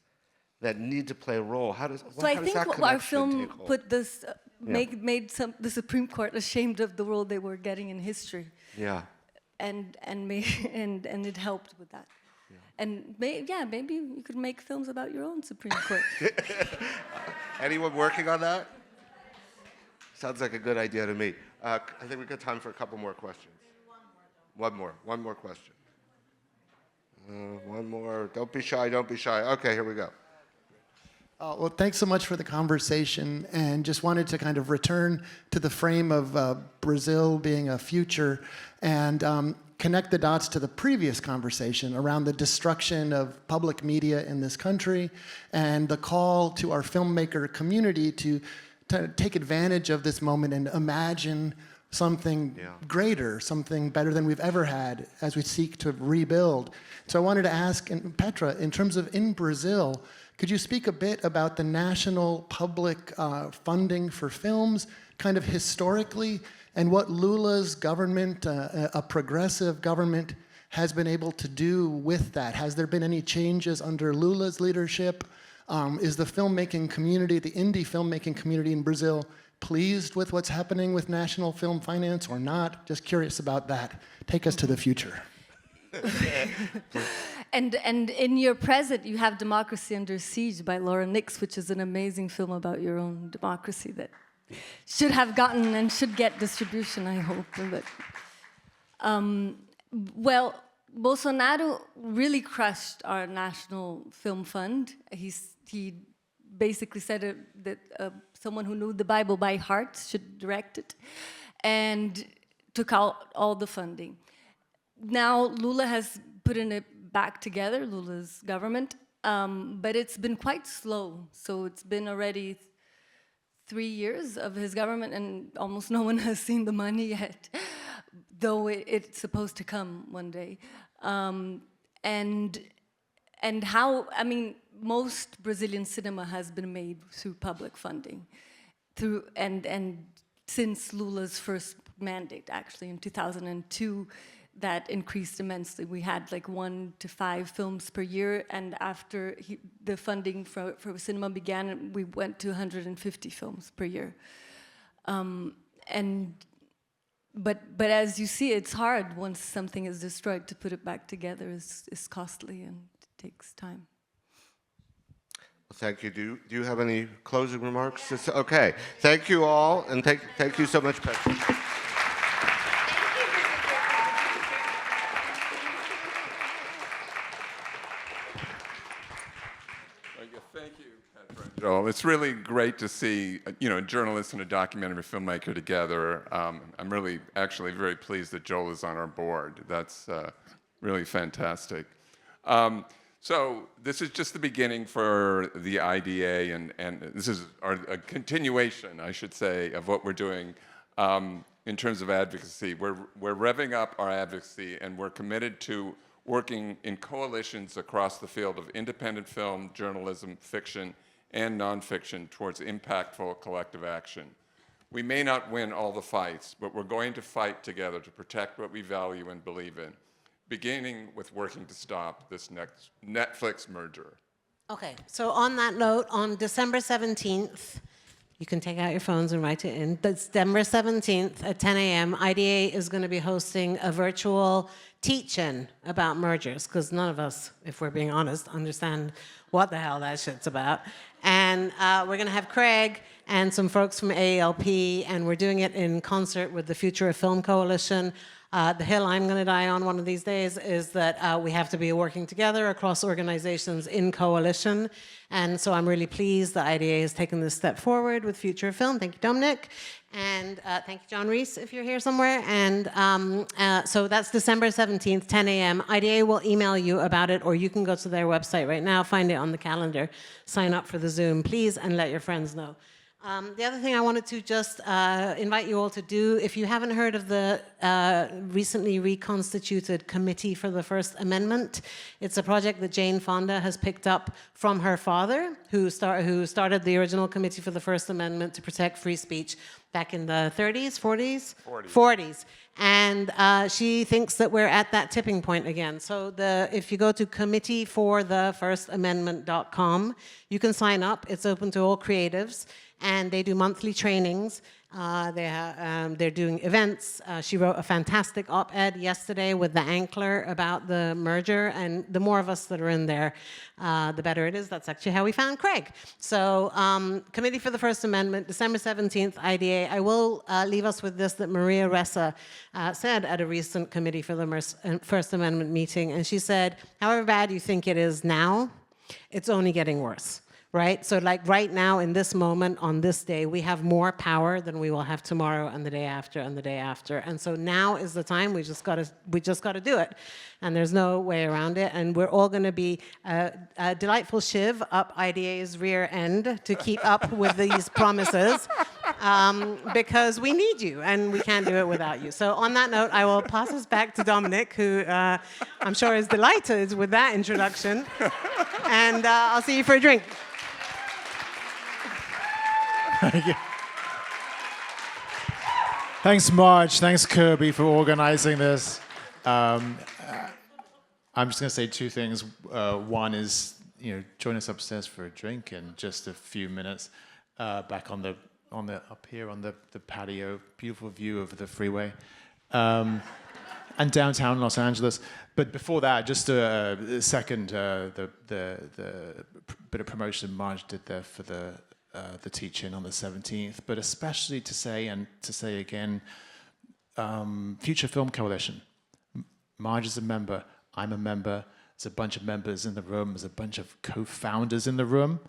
that need to play a role? How does So I how think does that our connection film take hold? put this, made the Supreme Court ashamed of the role they were getting in history. Yeah. and it helped with that. And maybe you could make films about your own Supreme Court. Anyone working on that? Sounds like a good idea to me. I think we've got time for a couple more questions. One more question. One more. Don't be shy, don't be shy. Okay, here we go. Well, thanks so much for the conversation, and just wanted to kind of return to the frame of Brazil being a future and connect the dots to the previous conversation around the destruction of public media in this country and the call to our filmmaker community to take advantage of this moment and imagine something greater, something better than we've ever had as we seek to rebuild. So I wanted to ask, Petra, in terms of in Brazil, could you speak a bit about the national public funding for films, kind of historically, and what Lula's government, a progressive government, has been able to do with that? Has there been any changes under Lula's leadership? Is the filmmaking community, the indie filmmaking community in Brazil, pleased with what's happening with national film finance or not? Just curious about that. Take us to the future. And in your present, you have Democracy Under Siege by Laura Nix, which is an amazing film about your own democracy that should have gotten and should get distribution, I hope. But, well, Bolsonaro really crushed our national film fund. He basically said that someone who knew the Bible by heart should direct it, and took out all the funding. Now Lula has put it back together, Lula's government, but it's been quite slow. So it's been already 3 years of his government, and almost no one has seen the money yet, though it's supposed to come one day. And how, I mean, most Brazilian cinema has been made through public funding, and since Lula's first mandate, actually in 2002, that increased immensely. We had like 1 to 5 films per year, and after the funding for cinema began, we went to 150 films per year. But as you see, it's hard once something is destroyed to put it back together. Is costly and takes time. Well, thank you. Do you have any closing remarks? Okay. Thank you all, and thank you so much, Petra. Thank you, Petra and Joel. It's really great to see, a journalist and a documentary filmmaker together. I'm really, actually very pleased that Joel is on our board. That's really fantastic. So this is just the beginning for the IDA, and this is a continuation, I should say, of what we're doing in terms of advocacy. We're revving up our advocacy, and we're committed to working in coalitions across the field of independent film, journalism, fiction, and nonfiction towards impactful collective action. We may not win all the fights, but we're going to fight together to protect what we value and believe in, beginning with working to stop this next Netflix merger. Okay, so on that note, on December 17th, you can take out your phones and write it in. December 17th at 10 a.m., IDA is going to be hosting a virtual teach-in about mergers, because none of us, if we're being honest, understand what the hell that shit's about. And we're going to have Craig and some folks from AALP, and we're doing it in concert with the Future of Film Coalition. The hill I'm going to die on one of these days is that we have to be working together across organizations in coalition. And so I'm really pleased that IDA has taken this step forward with Future of Film. Thank you, Dominic. And thank you, John Reese, if you're here somewhere. And so that's December 17th, 10 a.m. IDA will email you about it, or you can go to their website right now, find it on the calendar, sign up for the Zoom, please, and let your friends know. The other thing I wanted to just invite you all to do, if you haven't heard of the recently reconstituted Committee for the First Amendment, it's a project that Jane Fonda has picked up from her father, who started the original Committee for the First Amendment to protect free speech back in the 30s, 40s? 40s. And she thinks that we're at that tipping point again. So if you go to committeeforthefirsamendment.com, you can sign up. It's open to all creatives. And they do monthly trainings They're doing events. She wrote a fantastic op-ed yesterday with the Ankler about the merger, and the more of us that are in there, the better it is. That's actually how we found Craig. So, Committee for the First Amendment, December 17th, IDA. I will leave us with this that Maria Ressa said at a recent Committee for the First Amendment meeting, and she said, however bad you think it is now, it's only getting worse. Right? So like right now, in this moment, on this day, we have more power than we will have tomorrow and the day after and the day after. And so now is the time. We just got to do it. And there's no way around it. And we're all going to be a delightful shiv up IDA's rear end to keep up with these promises because we need you and we can't do it without you. So on that note, I will pass us back to Dominic, who I'm sure is delighted with that introduction. And I'll see you for a drink. Thank you. Thanks, Marge. Thanks, Kirby, for organizing this. I'm just going to say two things. One is, join us upstairs for a drink in just a few minutes. Back up here on the patio, beautiful view of the freeway, and downtown Los Angeles. But before that, just a second, the bit of promotion Marge did there for the teach-in on the 17th, but especially to say again, Future Film Coalition. Marge is a member, I'm a member, there's a bunch of members in the room, there's a bunch of co-founders in the room,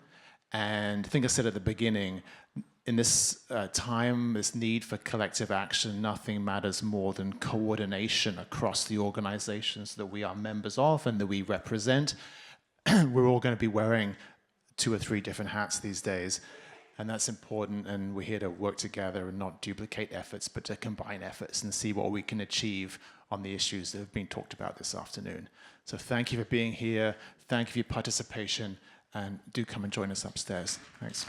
and I think I said at the beginning, in this time, this need for collective action, nothing matters more than coordination across the organizations that we are members of and that we represent. We're all going to be wearing 2 or 3 different hats these days, and that's important, and we're here to work together and not duplicate efforts, but to combine efforts and see what we can achieve on the issues that have been talked about this afternoon. So thank you for being here, thank you for your participation, and do come and join us upstairs. Thanks.